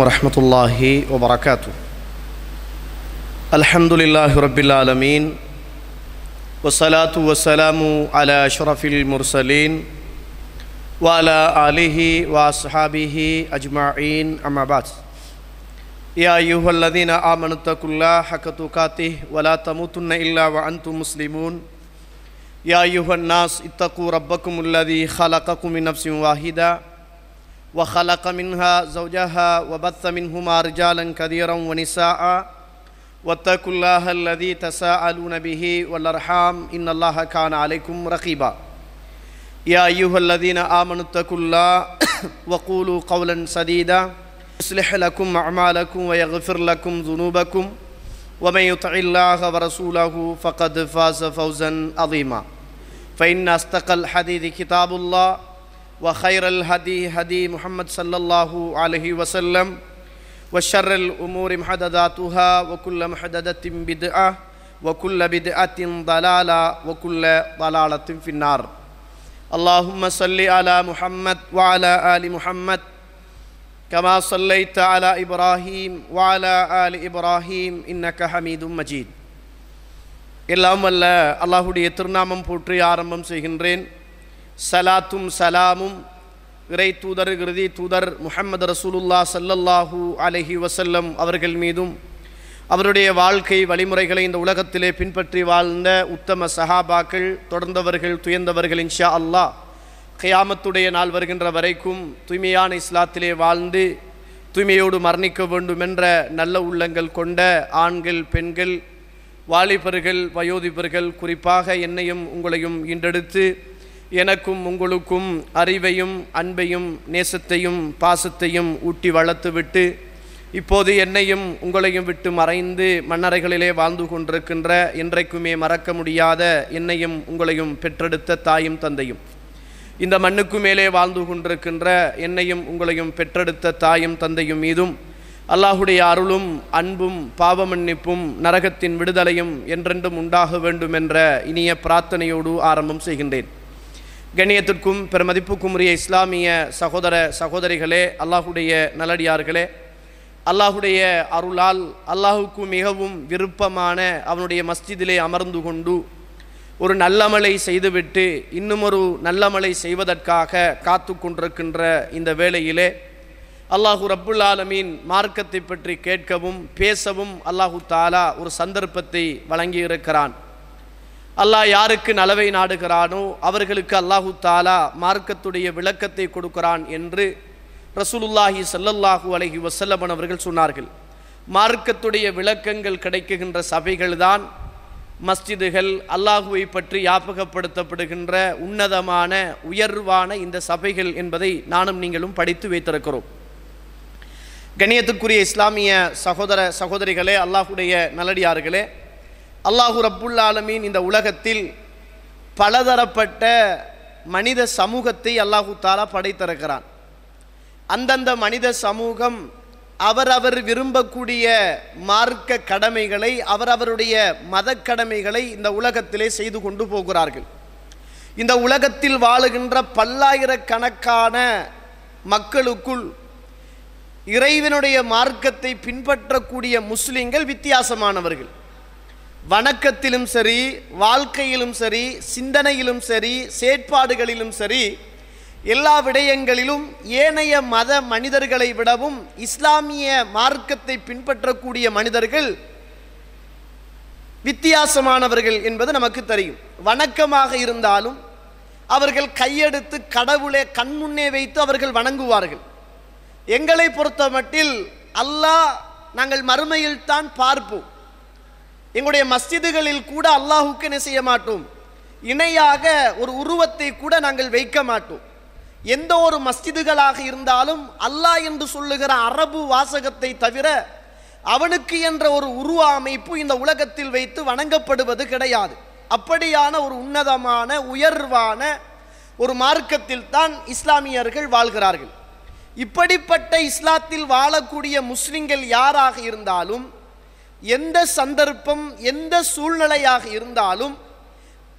வரஹ்மத்துல்லாஹி வபரகாத்து. அல்ஹம்துலில்லாஹி ரப்பில் ஆலமீன் வஸ்ஸலாத்து வஸ்ஸலாமு அலா அஷ்ரஃபில் முர்சலீன் வ அலா ஆலிஹி வ அஸ்ஹாபிஹி அஜ்மஈன். அம்மா பஅத். யா அய்யுஹல்லதீன ஆமனுத்தகுல்லாஹ ஹக்க துகாத்திஹ் வ லா தமூதுன்ன இல்லா வ அன்தும் முஸ்லிமூன். யா அய்யுஹன் நாஸ் இத்தகு ரப்பக்குமுல்லதீ ஹலககும் மின் நஃப்ஸின் வாஹிதா وخلق منها زوجها وبث منهما رجالا كثيرا ونساء واتقوا الله الذي تساءلون به والأرحام إن الله كان عليكم رقيبا. يا أيها الذين آمنوا اتقوا الله وقولوا قولا سديدا يصلح لكم أعمالكم ويغفر لكم ذنوبكم ومن يطع الله ورسوله فقد فاز فوزا عظيما. فإن أصدق الحديث كتاب الله وخير الهدي هدي محمد صلى الله عليه وسلم وشر الأمور محدثاتها وكل محدثة بدعة وكل بدعة ضلالة وكل ضلالة في النار. اللهم صل على محمد وعلى آل محمد كما صليت على إبراهيم وعلى آل إبراهيم إنك حميد مجيد. எல்லாம் வல்ல அல்லாஹ்வுடைய திருநாமம் போற்றி ஆரம்பம் செய்கின்றேன். சலாத்தும் சலாமும் இறை தூதர் இறுதி தூதர் முஹம்மது ரசூலுல்லாஹ் ஸல்லல்லாஹு அலைஹி வஸல்லம் அவர்கள் மீதும் அவருடைய வாழ்க்கை வழிமுறைகளை இந்த உலகத்திலே பின்பற்றி வாழ்ந்த உத்தம சஹாபாக்கள் தொடர்ந்தவர்கள் துயர்ந்தவர்கள் இன்ஷா அல்லாஹ் கியாமத்துடைய நாள் வருகின்ற வரைக்கும் தூய்மையான இஸ்லாத்திலே வாழ்ந்து தூய்மையோடு மரணிக்க வேண்டும் என்ற நல்ல உள்ளங்கள் கொண்ட ஆண்கள் பெண்கள் வாலிபர்கள் வயோதிபர்கள் குறிப்பாக என்னையும் உங்களையும் ஈண்டெடுத்து எனக்கும் உங்களுக்கும் அறிவையும் அன்பையும் நேசத்தையும் பாசத்தையும் ஊட்டி வளர்த்துவிட்டு இப்போது என்னையும் உங்களையும் விட்டு மறைந்து மண்ணறைகளிலே வாழ்ந்து கொண்டிருக்கின்ற என்றைக்குமே மறக்க முடியாத என்னையும் உங்களையும் பெற்றெடுத்த தாயும் தந்தையும், இந்த மண்ணுக்கு மேலே வாழ்ந்து கொண்டிருக்கின்ற என்னையும் உங்களையும் பெற்றெடுத்த தாயும் தந்தையும் மீதும் அல்லாஹுடைய அருளும் அன்பும் பாவ மன்னிப்பும் நரகத்தின் விடுதலையும் என்றென்றும் உண்டாக வேண்டும் என்ற இனிய பிரார்த்தனையோடு ஆரம்பம் செய்கின்றேன். கண்ணியத்திற்கும் பெருமதிப்புக்கும் உரிய இஸ்லாமிய சகோதர சகோதரிகளே, அல்லாஹுடைய நல்லடியார்களே, அல்லாஹுடைய அருளால் அல்லாஹுக்கு மிகவும் விருப்பமான அவனுடைய மஸ்ஜிதிலே அமர்ந்து கொண்டு ஒரு நல்லமலை செய்துவிட்டு இன்னும் ஒரு நல்லமலை செய்வதற்காக காத்து கொண்டிருக்கின்ற இந்த வேளையிலே அல்லாஹு ரப்புல் ஆலமீன் மார்க்கத்தை பற்றி கேட்கவும் பேசவும் அல்லாஹு தாலா ஒரு சந்தர்ப்பத்தை வழங்கியிருக்கிறான். அல்லாஹ் யாருக்கு நலவை நாடுகிறானோ அவர்களுக்கு அல்லாஹு தாலா மார்க்கத்துடைய விளக்கத்தை கொடுக்கிறான் என்று ரசூலுல்லாஹி ஸல்லல்லாஹு அலைஹி வஸல்லம் அவர்கள் சொன்னார்கள். மார்க்கத்துடைய விளக்கங்கள் கிடைக்குகின்ற சபைகள்தான் மஸ்ஜிதுகள், அல்லாஹுவை பற்றி ஞாபகப்படுத்தப்படுகின்ற உன்னதமான உயர்வான இந்த சபைகள் என்பதை நானும் நீங்களும் படித்து வைத்திருக்கிறோம். கண்ணியத்துக்குரிய இஸ்லாமிய சகோதர சகோதரிகளே, அல்லாஹுடைய நல்லடியார்களே, அல்லாஹு ரப்புல் ஆலமீன் இந்த உலகத்தில் பலதரப்பட்ட மனித சமூகத்தை அல்லாஹு தாலா படைத்திருக்கிறான். அந்தந்த மனித சமூகம் அவரவர் விரும்பக்கூடிய மார்க்க கடமைகளை அவரவருடைய மத கடமைகளை இந்த உலகத்திலே செய்து கொண்டு போகிறார்கள். இந்த உலகத்தில் வாழுகின்ற பல்லாயிரக்கணக்கான மக்களுக்குள் இறைவனுடைய மார்க்கத்தை பின்பற்றக்கூடிய முஸ்லிம்கள் வித்தியாசமானவர்கள். வணக்கத்திலும் சரி, வாழ்க்கையிலும் சரி, சிந்தனையிலும் சரி, செயற்பாடுகளிலும் சரி, எல்லா விடயங்களிலும் ஏனைய மத மனிதர்களை விடவும் இஸ்லாமிய மார்க்கத்தை பின்பற்றக்கூடிய மனிதர்கள் வித்தியாசமானவர்கள் என்பது நமக்கு தெரியும். வணக்கமாக இருந்தாலும் அவர்கள் கையெடுத்து கடவுளை கண்முன்னே வைத்து அவர்கள் வணங்குவார்கள். எங்களை பொறுத்த மட்டில் அல்லாஹ் நாங்கள் மறுமையில் தான் பார்ப்போம். எங்களுடைய மஸ்ஜிதுகளில் கூட அல்லாஹுக்கு என்ன செய்ய மாட்டோம், இணையாக ஒரு உருவத்தை கூட நாங்கள் வைக்க மாட்டோம். எந்த ஒரு மஸ்ஜிதுகளாக இருந்தாலும் அல்லாஹ் என்று சொல்லுகிற அரபு வாசகத்தை தவிர அவனுக்கு என்ற ஒரு உருவ அமைப்பு இந்த உலகத்தில் வைத்து வணங்கப்படுவது கிடையாது. அப்படியான ஒரு உன்னதமான உயர்வான ஒரு மார்க்கத்தில் தான் இஸ்லாமியர்கள் வாழ்கிறார்கள். இப்படிப்பட்ட இஸ்லாத்தில் வாழக்கூடிய முஸ்லிம்கள் யாராக இருந்தாலும், எந்த சந்தர்ப்பம் எந்த சூழ்நிலையாக இருந்தாலும்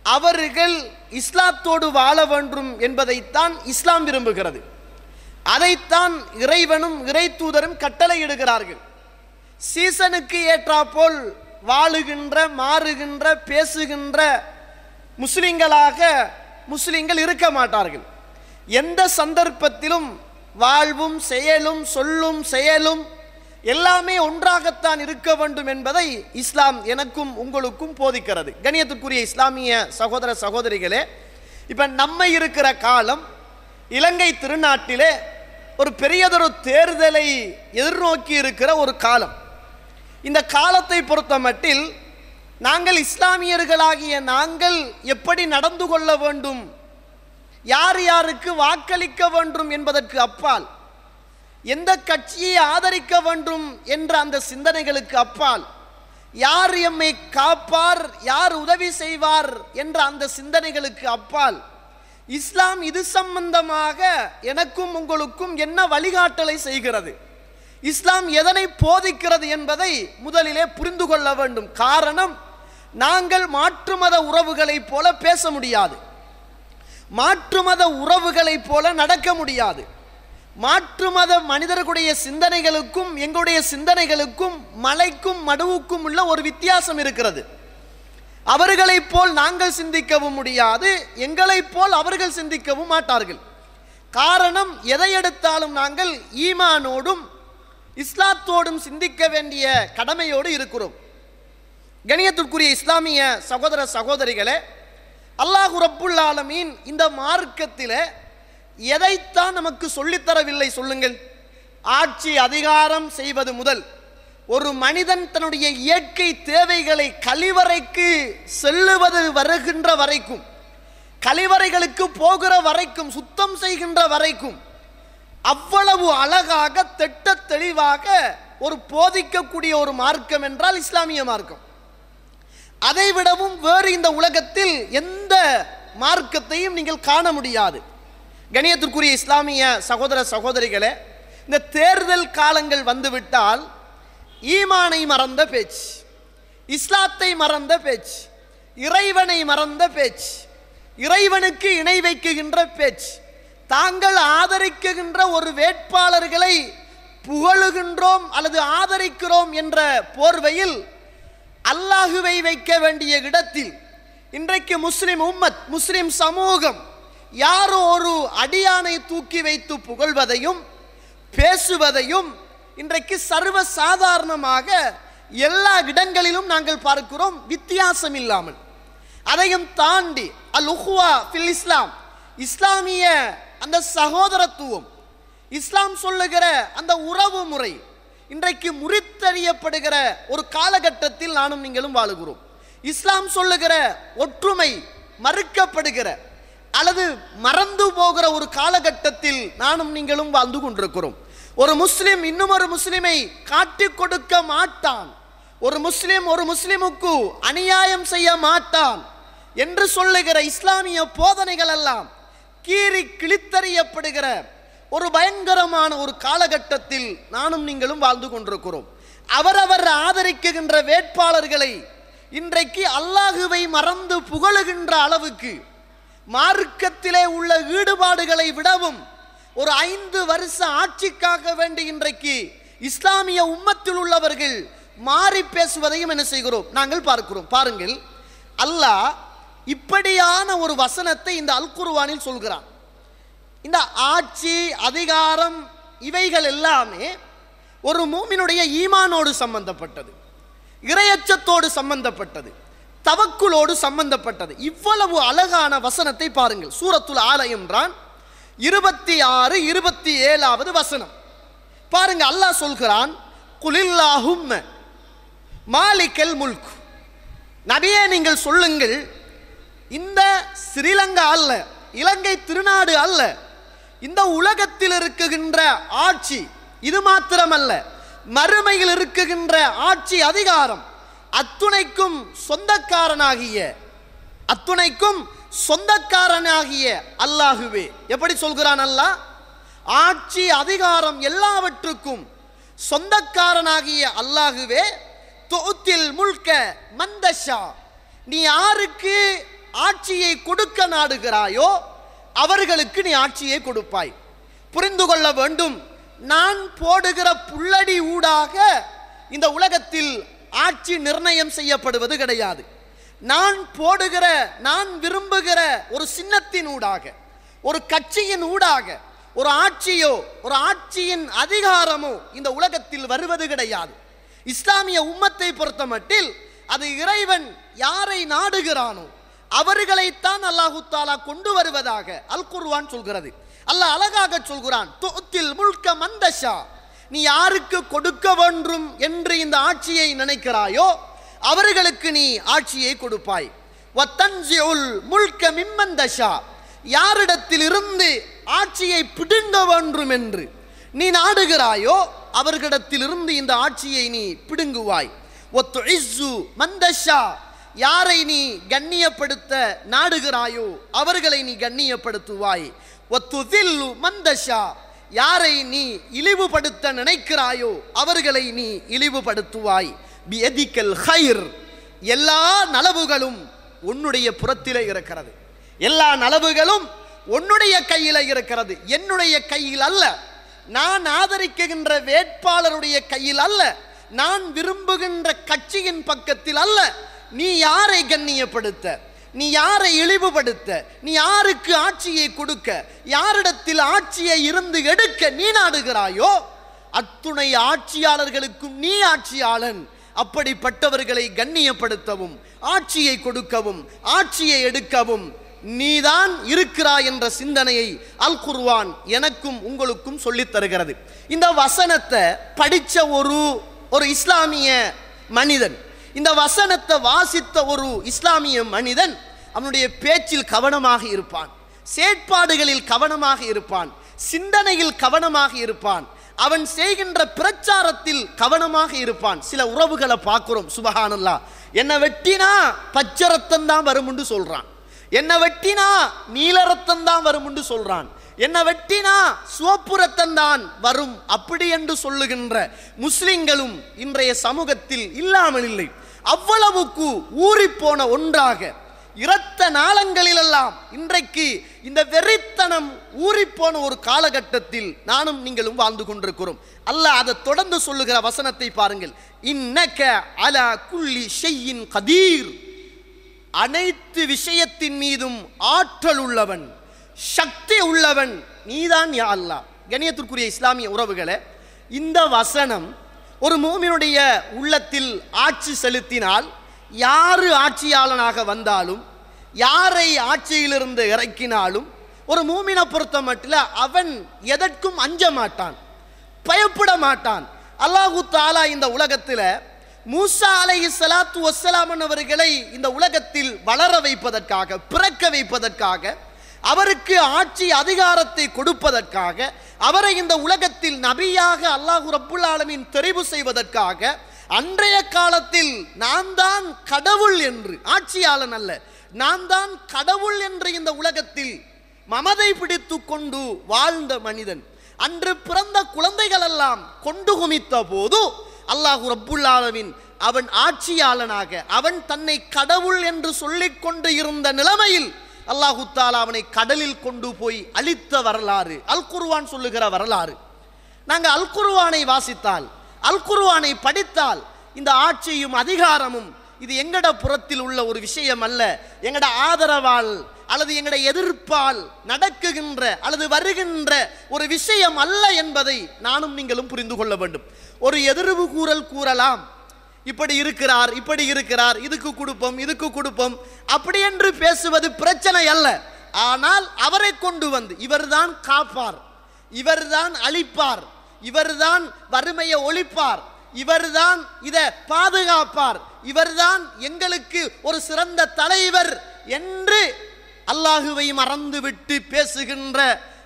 அவர்கள் இஸ்லாத்தோடு வாழ வேண்டும் என்பதைத்தான் இஸ்லாம் விரும்புகிறது. அதைத்தான் இறைவனும் இறை தூதரும் கட்டளையிடுகிறார்கள். சீசனுக்கு ஏற்றாப்போல் வாழுகின்ற, மாறுகின்ற, பேசுகின்ற முஸ்லிம்களாக முஸ்லிம்கள் இருக்க மாட்டார்கள். எந்த சந்தர்ப்பத்திலும் வாழ்வும் செயலும் சொல்லும் செயலும் எல்லாமே ஒன்றாகத்தான் இருக்க வேண்டும் என்பதை இஸ்லாம் எனக்கும் உங்களுக்கும் போதிக்கிறது. கண்ணியத்திற்குரிய இஸ்லாமிய சகோதர சகோதரிகளே, இப்போ நம்ம இருக்கிற காலம் இலங்கை திருநாட்டிலே ஒரு பெரியதொரு தேர்தலை எதிர்நோக்கி இருக்கிற ஒரு காலம். இந்த காலத்தை பொறுத்த மட்டில் நாங்கள் இஸ்லாமியர்களாகிய நாங்கள் எப்படி நடந்து கொள்ள வேண்டும், யார் யாருக்கு வாக்களிக்க வேண்டும் என்பதற்கு அப்பால், எந்த கட்சியை ஆதரிக்க வேண்டும் என்ற அந்த சிந்தனைகளுக்கு அப்பால், யார் எம்மை காப்பார், யார் உதவி செய்வார் என்ற அந்த சிந்தனைகளுக்கு அப்பால், இஸ்லாம் இது சம்பந்தமாக எனக்கும் உங்களுக்கும் என்ன வழிகாட்டலை செய்கிறது, இஸ்லாம் எதனை போதிக்கிறது என்பதை முதலிலே புரிந்து கொள்ள வேண்டும். காரணம், நாங்கள் மாற்று மத உறவுகளைப் போல பேச முடியாது, மாற்று மத உறவுகளைப் போல நடக்க முடியாது. மாற்று மத மனிதர்களுடைய சிந்தனைகளுக்கும் எங்களுடைய சிந்தனைகளுக்கும் மலைக்கும் மடுவுக்கும் உள்ள ஒரு வித்தியாசம் இருக்கிறது. அவர்களைப் போல் நாங்கள் சிந்திக்கவும் முடியாது, எங்களைப் போல் அவர்கள் சிந்திக்கவும் மாட்டார்கள். காரணம், எதை எடுத்தாலும் நாங்கள் ஈமானோடும் இஸ்லாத்தோடும் சிந்திக்க வேண்டிய கடமையோடு இருக்கிறோம். கண்ணியத்திற்குரிய இஸ்லாமிய சகோதர சகோதரிகளே, அல்லாஹ் ரப்புல் ஆலமீன் இந்த மார்க்கத்திலே எதைத்தான் நமக்கு சொல்லித்தரவில்லை சொல்லுங்கள்? ஆட்சி அதிகாரம் செய்வது முதல் ஒரு மனிதன் தன்னுடைய இயற்கை தேவைகளை கழிவறைக்கு செல்லுவது வருகின்ற வரைக்கும், கழிவறைகளுக்கு போகிற வரைக்கும், சுத்தம் செய்கின்ற வரைக்கும் அவ்வளவு அழகாக திட்ட தெளிவாக ஒரு போதிக்கக்கூடிய ஒரு மார்க்கம் என்றால் இஸ்லாமிய மார்க்கம். அதைவிடவும் வேறு இந்த உலகத்தில் எந்த மார்க்கத்தையும் நீங்கள் காண முடியாது. கண்ணியத்திற்குரிய இஸ்லாமிய சகோதர சகோதரிகளே, இந்த தேர்தல் காலங்கள் வந்துவிட்டால் ஈமானை மறந்த பேச்சு, இஸ்லாத்தை மறந்த பேச்சு, இறைவனை மறந்த பேச்சு, இறைவனுக்கு இணை வைக்குகின்ற பேச்சு, தாங்கள் ஆதரிக்குகின்ற ஒரு வேட்பாளர்களை புகழுகின்றோம் அல்லது ஆதரிக்கிறோம் என்ற போர்வையில் அல்லாஹுவை வைக்க வேண்டிய இடத்தில் இன்றைக்கு முஸ்லிம் உம்மத், முஸ்லிம் சமூகம் யாரோ ஒரு அடியானை தூக்கி வைத்து புகழ்வதையும் பேசுவதையும் இன்றைக்கு சர்வ சாதாரணமாக எல்லா இடங்களிலும் நாங்கள் பார்க்கிறோம், வித்தியாசம் இல்லாமல். அதையும் தாண்டி அல் உஹ்வா ஃபில் இஸ்லாம், இஸ்லாமிய அந்த சகோதரத்துவம், இஸ்லாம் சொல்லுகிற அந்த உறவு முறை இன்றைக்கு முறித்தறியப்படுகிற ஒரு காலகட்டத்தில் நானும் நீங்களும் வாழுகிறோம். இஸ்லாம் சொல்லுகிற ஒற்றுமை மறுக்கப்படுகிற அல்லது மறந்து போகிற ஒரு காலகட்டத்தில் நானும் நீங்களும் வாழ்ந்து கொண்டிருக்கிறோம். ஒரு முஸ்லிம் இன்னும் ஒரு முஸ்லிமை காட்டிக் கொடுக்க மாட்டான், ஒரு முஸ்லிம் ஒரு முஸ்லிமுக்கு அநியாயம் செய்ய மாட்டான் என்று சொல்லுகிற இஸ்லாமிய போதனைகள் எல்லாம் கீறி கிழித்தறியப்படுகிற ஒரு பயங்கரமான ஒரு காலகட்டத்தில் நானும் நீங்களும் வாழ்ந்து கொண்டிருக்கிறோம். அவரவர் ஆதரிக்குகின்ற வேட்பாளர்களை இன்றைக்கு அல்லாஹுவை மறந்து புகழுகின்ற அளவுக்கு மார்க்கத்திலே உள்ள ஈடுபாடுகளை விடவும் ஒரு 5 வருஷ ஆட்சிக்காக வேண்டி இன்றைக்கு இஸ்லாமிய உம்மத்தில் உள்ளவர்கள் மாறி பேசுவதையும் என்ன செய்கிறோம் நாங்கள் பார்க்கிறோம். பாருங்கள், அல்லாஹ் இப்படியான ஒரு வசனத்தை இந்த அல் குர்ஆனில் சொல்கிறான். இந்த ஆட்சி அதிகாரம் இவைகள் எல்லாமே ஒரு மூமினுடைய ஈமானோடு சம்பந்தப்பட்டது, இறையச்சத்தோடு சம்பந்தப்பட்டது, தவக்குலோடு சம்பந்தப்பட்டது. இவ்வளவு அழகான வசனத்தை பாருங்கள். சூரத்துல் ஆல இம்ரான் 26, 27வது வசனம் பாருங்க. அல்லாஹ் சொல்கிறான், குலில்லாஹும்ம மாலிகல் முல்க், நபியே நீங்கள் சொல்லுங்கள், இந்த ஸ்ரீலங்கா அல்ல, இலங்கை திருநாடு அல்ல, இந்த உலகத்தில் இருக்குகின்ற ஆட்சி இது மாத்திரமல்ல, மறுமையில் இருக்குகின்ற ஆட்சி அதிகாரம் அத்துணைக்கும் சொந்தக்காரனாகிய அல்லாஹுவே. எப்படி சொல்கிறான் அல்லாஹ்? ஆட்சி அதிகாரம் எல்லாவற்றுக்கும் சொந்தக்காரனாகிய அல்லாஹுவே. துத்தில் முல்க மந்தஷா, நீ யாருக்கு ஆட்சியை கொடுக்க நாடுகிறாயோ அவர்களுக்கு நீ ஆட்சியை கொடுப்பாய். புரிந்து கொள்ள வேண்டும். நான் போடுகிற புல்லடி ஊடாக இந்த உலகத்தில் ஆட்சி நிர்ணயம் செய்யப்படுவது கிடையாது. நான் போடுகிற, நான் விரும்புகிற ஒரு சின்னத்தின் ஊடாக, ஒரு கட்சியின் ஊடாக ஒரு ஆட்சியோ ஒரு ஆட்சியின் அதிகாரமோ இந்த உலகத்தில் வருவது கிடையாது. இஸ்லாமிய உம்மத்தை பொறுத்த மட்டில் அது இறைவன் யாரை நாடுகிறானோ அவர்களைத்தான் அல்லாஹு தாலா கொண்டு வருவதாக அல் குர்ஆன் சொல்கிறது. அல்லாஹ் அழகாக சொல்கிறான், துத்தில் முல்க மந்தஷா, நீ யாருக்கு கொடுக்க வேண்டும் என்று இந்த ஆட்சியை நினைக்கிறாயோ அவர்களுக்கு நீ ஆட்சியை கொடுப்பாய். வத்தன்ஜிஉல் முல்க மிம்மந்தஷா, யாரிடத்தில் இருந்து ஆட்சியை பிடுங்க வேண்டும் என்று நீ நாடுகிறாயோ அவர்களிடத்திலிருந்து இந்த ஆட்சியை நீ பிடுங்குவாய். வத்துஇஸ்ஸு மந்தஷா, யாரை நீ கண்ணியப்படுத்த நாடுகிறாயோ அவர்களை நீ கண்ணியப்படுத்துவாய். வத்துதில்லு மந்தஷா, யாரை நீ இழிவுபடுத்த நினைக்கிறாயோ அவர்களை நீ இழிவுபடுத்துவாய். பியதிக்கல் கைர், எல்லா நலவுகளும் உன்னுடைய புறத்திலே இருக்கிறது. எல்லா நலவுகளும் உன்னுடைய கையில் இருக்கிறது, என்னுடைய கையில் அல்ல. நான் ஆதரிக்கின்ற வேட்பாளருடைய கையில் அல்ல, நான் விரும்புகின்ற கட்சியின் பக்கத்தில் அல்ல. நீ யாரை கண்ணியப்படுத்த, நீ யாரை இழிவுபடுத்த, நீ யாருக்கு ஆட்சியை கொடுக்க, யாரிடத்தில் ஆட்சியை இருந்து எடுக்க நீ நாடுகிறாயோ அத்துணை ஆட்சியாளர்களுக்கும் நீ ஆட்சியாளன். அப்படிப்பட்டவர்களை கண்ணியப்படுத்தவும் ஆட்சியை கொடுக்கவும் ஆட்சியை எடுக்கவும் நீதான் இருக்கிறாய் என்ற சிந்தனையை அல் குர்ஆன் எனக்கும் உங்களுக்கும் சொல்லித் தருகிறது. இந்த வசனத்தை படித்த ஒரு இஸ்லாமிய மனிதன், இந்த வசனத்தை வாசித்த ஒரு இஸ்லாமிய மனிதன் அவனுடைய பேச்சில் கவனமாக இருப்பான், செயற்பாடுகளில் கவனமாக இருப்பான், சிந்தனையில் கவனமாக இருப்பான், அவன் செய்கின்ற பிரச்சாரத்தில் கவனமாக இருப்பான். சில உறவுகளை பார்க்கிறோம், சுபஹானல்லாஹ், என்ன வெட்டினா பச்சை ரத்தம் தான் வரும்னு சொல்றான், என்ன வெட்டினா நீல ரத்தம் தான் வரும்னு சொல்றான், என்ன வெட்டினா சிவப்பு ரத்தம் தான் வரும் அப்படி என்று சொல்லுகின்ற முஸ்லிம்களும் இன்றைய சமூகத்தில் இல்லாமல் இல்லை. அவ்வளவுக்கு ஊறிப்போன ஒன்றாக இரத்த நாளங்களிலெல்லாம் இன்றைக்கு இந்த வெறித்தனம் ஊறிப்போன ஒரு காலகட்டத்தில் நானும் நீங்களும் வாழ்ந்து கொண்டிருக்கிறோம். அல்லாஹ் அதை தொடர்ந்து சொல்லுகிற வசனத்தை பாருங்கள். இன்னக அலா குல்லி ஷையின் கதீர், அனைத்து விஷயத்தின் மீதும் ஆற்றல் உள்ளவன், சக்தி உள்ளவன் நீதான் யா அல்லாஹ். கண்ணியத்திற்குரிய இஸ்லாமிய உறவுகளே, இந்த வசனம் ஒரு மூமினுடைய உள்ளத்தில் ஆட்சி செலுத்தினால், யாரு ஆட்சியாளனாக வந்தாலும், யாரை ஆட்சியிலிருந்து இறக்கினாலும், ஒரு மூமினை பொறுத்த மட்டும் அவன் எதற்கும் அஞ்ச மாட்டான், பயப்பட மாட்டான். அல்லாஹு தாலா இந்த உலகத்தில் மூசா அலைஹிஸ்ஸலாத்து வஸ்ஸலாம் அவர்களை இந்த உலகத்தில் வளர வைப்பதற்காக, பிறக்க வைப்பதற்காக, அவருக்கு ஆட்சி அதிகாரத்தை கொடுப்பதற்காக, அவரை இந்த உலகத்தில் நபியாக அல்லாஹு ரப்புல் ஆலமீன் தெரிவு செய்வதற்காக, அன்றைய காலத்தில் நான் தான் கடவுள் என்று, ஆட்சியாளன் அல்ல, நான் தான் கடவுள் என்று இந்த உலகத்தில் மமதை பிடித்து கொண்டு வாழ்ந்த மனிதன், அன்று பிறந்த குழந்தைகள் எல்லாம் கொண்டு குமித்த போது அல்லாஹு ரப்புல் ஆலமீன் அவன் ஆட்சியாளனாக, அவன் தன்னை கடவுள் என்று சொல்லிக் கொண்டு இருந்த நிலைமையில் அல்லாஹு தாலா அவனை கடலில் கொண்டு போய் அழித்த வரலாறு அல் குர்ஆன் சொல்லுகிற வரலாறு. நாங்கள் அல் குர்ஆனை வாசித்தால், அல் குர்ஆனை படித்தால், இந்த ஆட்சியும் அதிகாரமும் இது எங்கட புறத்தில் உள்ள ஒரு விஷயம் அல்ல, எங்கட ஆதரவால் அல்லது எங்கட எதிர்ப்பால் நடக்குகின்ற அல்லது வருகின்ற ஒரு விஷயம் அல்ல என்பதை நானும் நீங்களும் புரிந்து கொள்ள வேண்டும். ஒரு எதிர்வு கூறல் கூறலாம், இப்படி இருக்கிறார், இப்படி இருக்கிறார், இதுக்கு கொடுப்போம், இதுக்கு கொடுப்போம், அப்படி என்று பேசுவது பிரச்சனை அல்ல. ஆனால் அவரை கொண்டு வந்து இவர்தான் காப்பார், இவர்தான் அழிப்பார், இவர்தான் வறுமையை ஒழிப்பார், இவர்தான் இதை பாதுகாப்பார், இவர்தான் எங்களுக்கு ஒரு சிறந்த தலைவர் என்று அல்லாஹுவை மறந்துவிட்டு பேசுகின்ற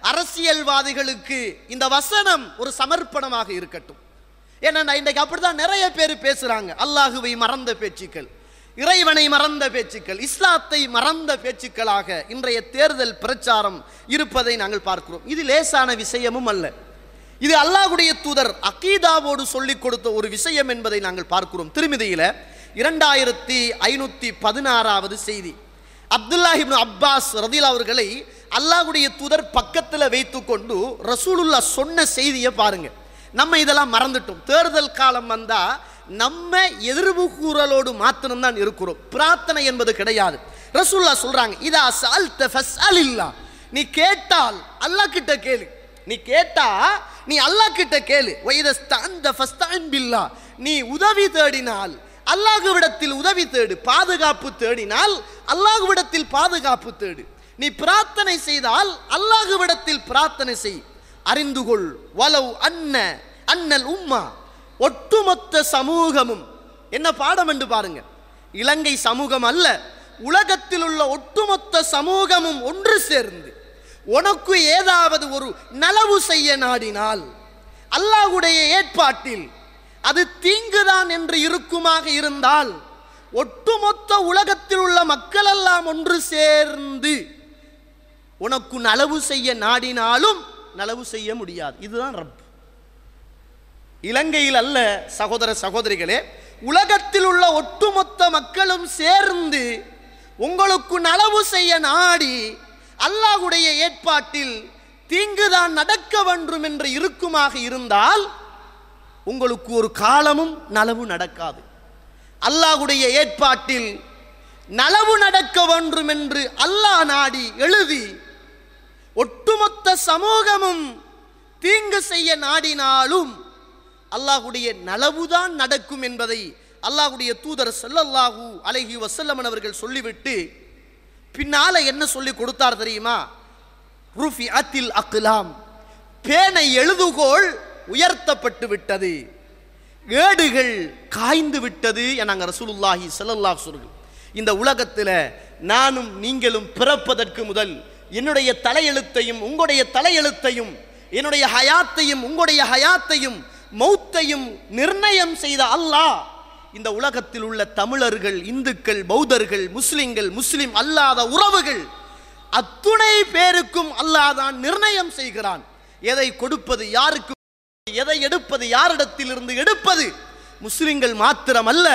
அரசியல்வாதிகளுக்கு இந்த வசனம் ஒரு சமர்ப்பணமாக இருக்கட்டும். ஏன்னா இன்றைக்கு அப்படிதான் நிறைய பேர் பேசுறாங்க. அல்லாஹுவை மறந்த பேச்சுக்கள், இறைவனை மறந்த பேச்சுக்கள், இஸ்லாத்தை மறந்த பேச்சுக்களாக இன்றைய தேர்தல் பிரச்சாரம் இருப்பதை நாங்கள் பார்க்கிறோம். இது லேசான விஷயமும் அல்ல, இது அல்லாஹ்வுடைய தூதர் அகீதாவோடு சொல்லிக் கொடுத்த ஒரு விஷயம் என்பதை நாங்கள் பார்க்கிறோம். திருமிதியில 2516வது செய்தி. அப்துல்லாஹ் இப்னு அப்பாஸ் ரதியல்லாஹு அவர்களை அல்லாஹ்வுடைய தூதர் பக்கத்தில் வைத்துக்கொண்டு ரசூலுல்லாஹ் சொன்ன செய்தியை பாருங்க. நம்ம இதெல்லாம் மறந்துட்டோம். தேர்தல் காலம் வந்தா நம்ம எதிர்வு கூறலோடு மாத்திரம்தான் இருக்கிறோம். பிரார்த்தனை என்பது கிடையாது. ரசூலுல்லாஹ் சொல்றாங்க, இதா சஅல்த ஃபஸ்அலில்லாஹ், நீ கேட்டால் அல்லாஹ் கிட்ட கேளு. நீ கேட்டா நீ அல்லாஹ் கிட்ட கேளு. வஇதஸ்தஅன்த ஃபஸ்தஇன் பில்லாஹ், நீ உதவி தேடினால் அல்லாஹ்விடத்தில் உதவி தேடு. பாதுகாப்பு தேடினால் அல்லாஹ்விடத்தில் பாதுகாப்பு தேடு. நீ பிரார்த்தனை செய்தால் அல்லாஹ்விடத்தில் பிரார்த்தனை செய். அறிந்து கொள், வலவ் அன்னல் உம்மா, ஒட்டுமொத்த சமூகமும், என்ன பாடம் என்று பாருங்க. இலங்கை சமூகம் அல்ல, உலகத்தில் உள்ள ஒட்டுமொத்த சமூகமும் ஒன்று சேர்ந்து உனக்கு ஏதாவது ஒரு நலவு செய்ய நாடினால் அல்லாஹ்வுடைய ஏற்பாட்டில் அது தீங்குதான் என்று இருக்குமாக இருந்தால் ஒட்டுமொத்த உலகத்தில் உள்ள மக்கள் எல்லாம் ஒன்று சேர்ந்து உனக்கு நலவு செய்ய நாடினாலும் நலவு செய்ய முடியாது. இதுதான் ரப். இலங்கையில் அல்ல சகோதர சகோதரிகளே, உலகத்தில் உள்ள ஒட்டுமொத்த மக்களும் சேர்ந்து உங்களுக்கு நலவு செய்ய நாடி அல்லாஹ்வுடைய ஏற்பாட்டில் தீங்குதான் நடக்க வேண்டும் என்று இருக்குமாக இருந்தால் உங்களுக்கு ஒரு காலமும் நலவு நடக்காது. அல்லாஹ்வுடைய ஏற்பாட்டில் நலவு நடக்க வேண்டும் என்று அல்லாஹ் நாடி எழுதி ஒட்டுமொத்த சமூகமும் தீங்கு செய்ய நாடினாலும் அல்லாஹ்வுடைய நலவுதான் நடக்கும் என்பதை அல்லாஹ்வுடைய தூதர் ஸல்லல்லாஹு அலைஹி வஸல்லம் அவர்கள் சொல்லிவிட்டு பின்னால என்ன சொல்லி கொடுத்தார் தெரியுமா? ருஃபிஅத்தில் அக்லாம், பேனை எழுதுகோள் உயர்த்தப்பட்டு விட்டது, ஏடுகள் காய்ந்து விட்டது என ரசூலுல்லாஹி ஸல்லல்லாஹு அலைஹி வஸல்லம். இந்த உலகத்தில் நானும் நீங்களும் பிறப்பதற்கு முதல் என்னுடைய தலையெழுத்தையும் உங்களுடைய தலையெழுத்தையும், என்னுடைய ஹயாத்தையும் உங்களுடைய ஹயாத்தையும், மௌத்தையும் நிர்ணயம் செய்த அல்லாஹ் இந்த உலகத்தில் உள்ள தமிழர்கள், இந்துக்கள், பௌத்தர்கள், முஸ்லிம்கள், முஸ்லிம் அல்லாத உறவுகள் அத்துணை பேருக்கும் அல்லாஹ் தான் நிர்ணயம் செய்கிறான். எதை கொடுப்பது யாருக்கு, எதை எடுப்பது யாரிடத்தில் இருந்து எடுப்பது. முஸ்லிம்கள் மாத்திரமல்ல,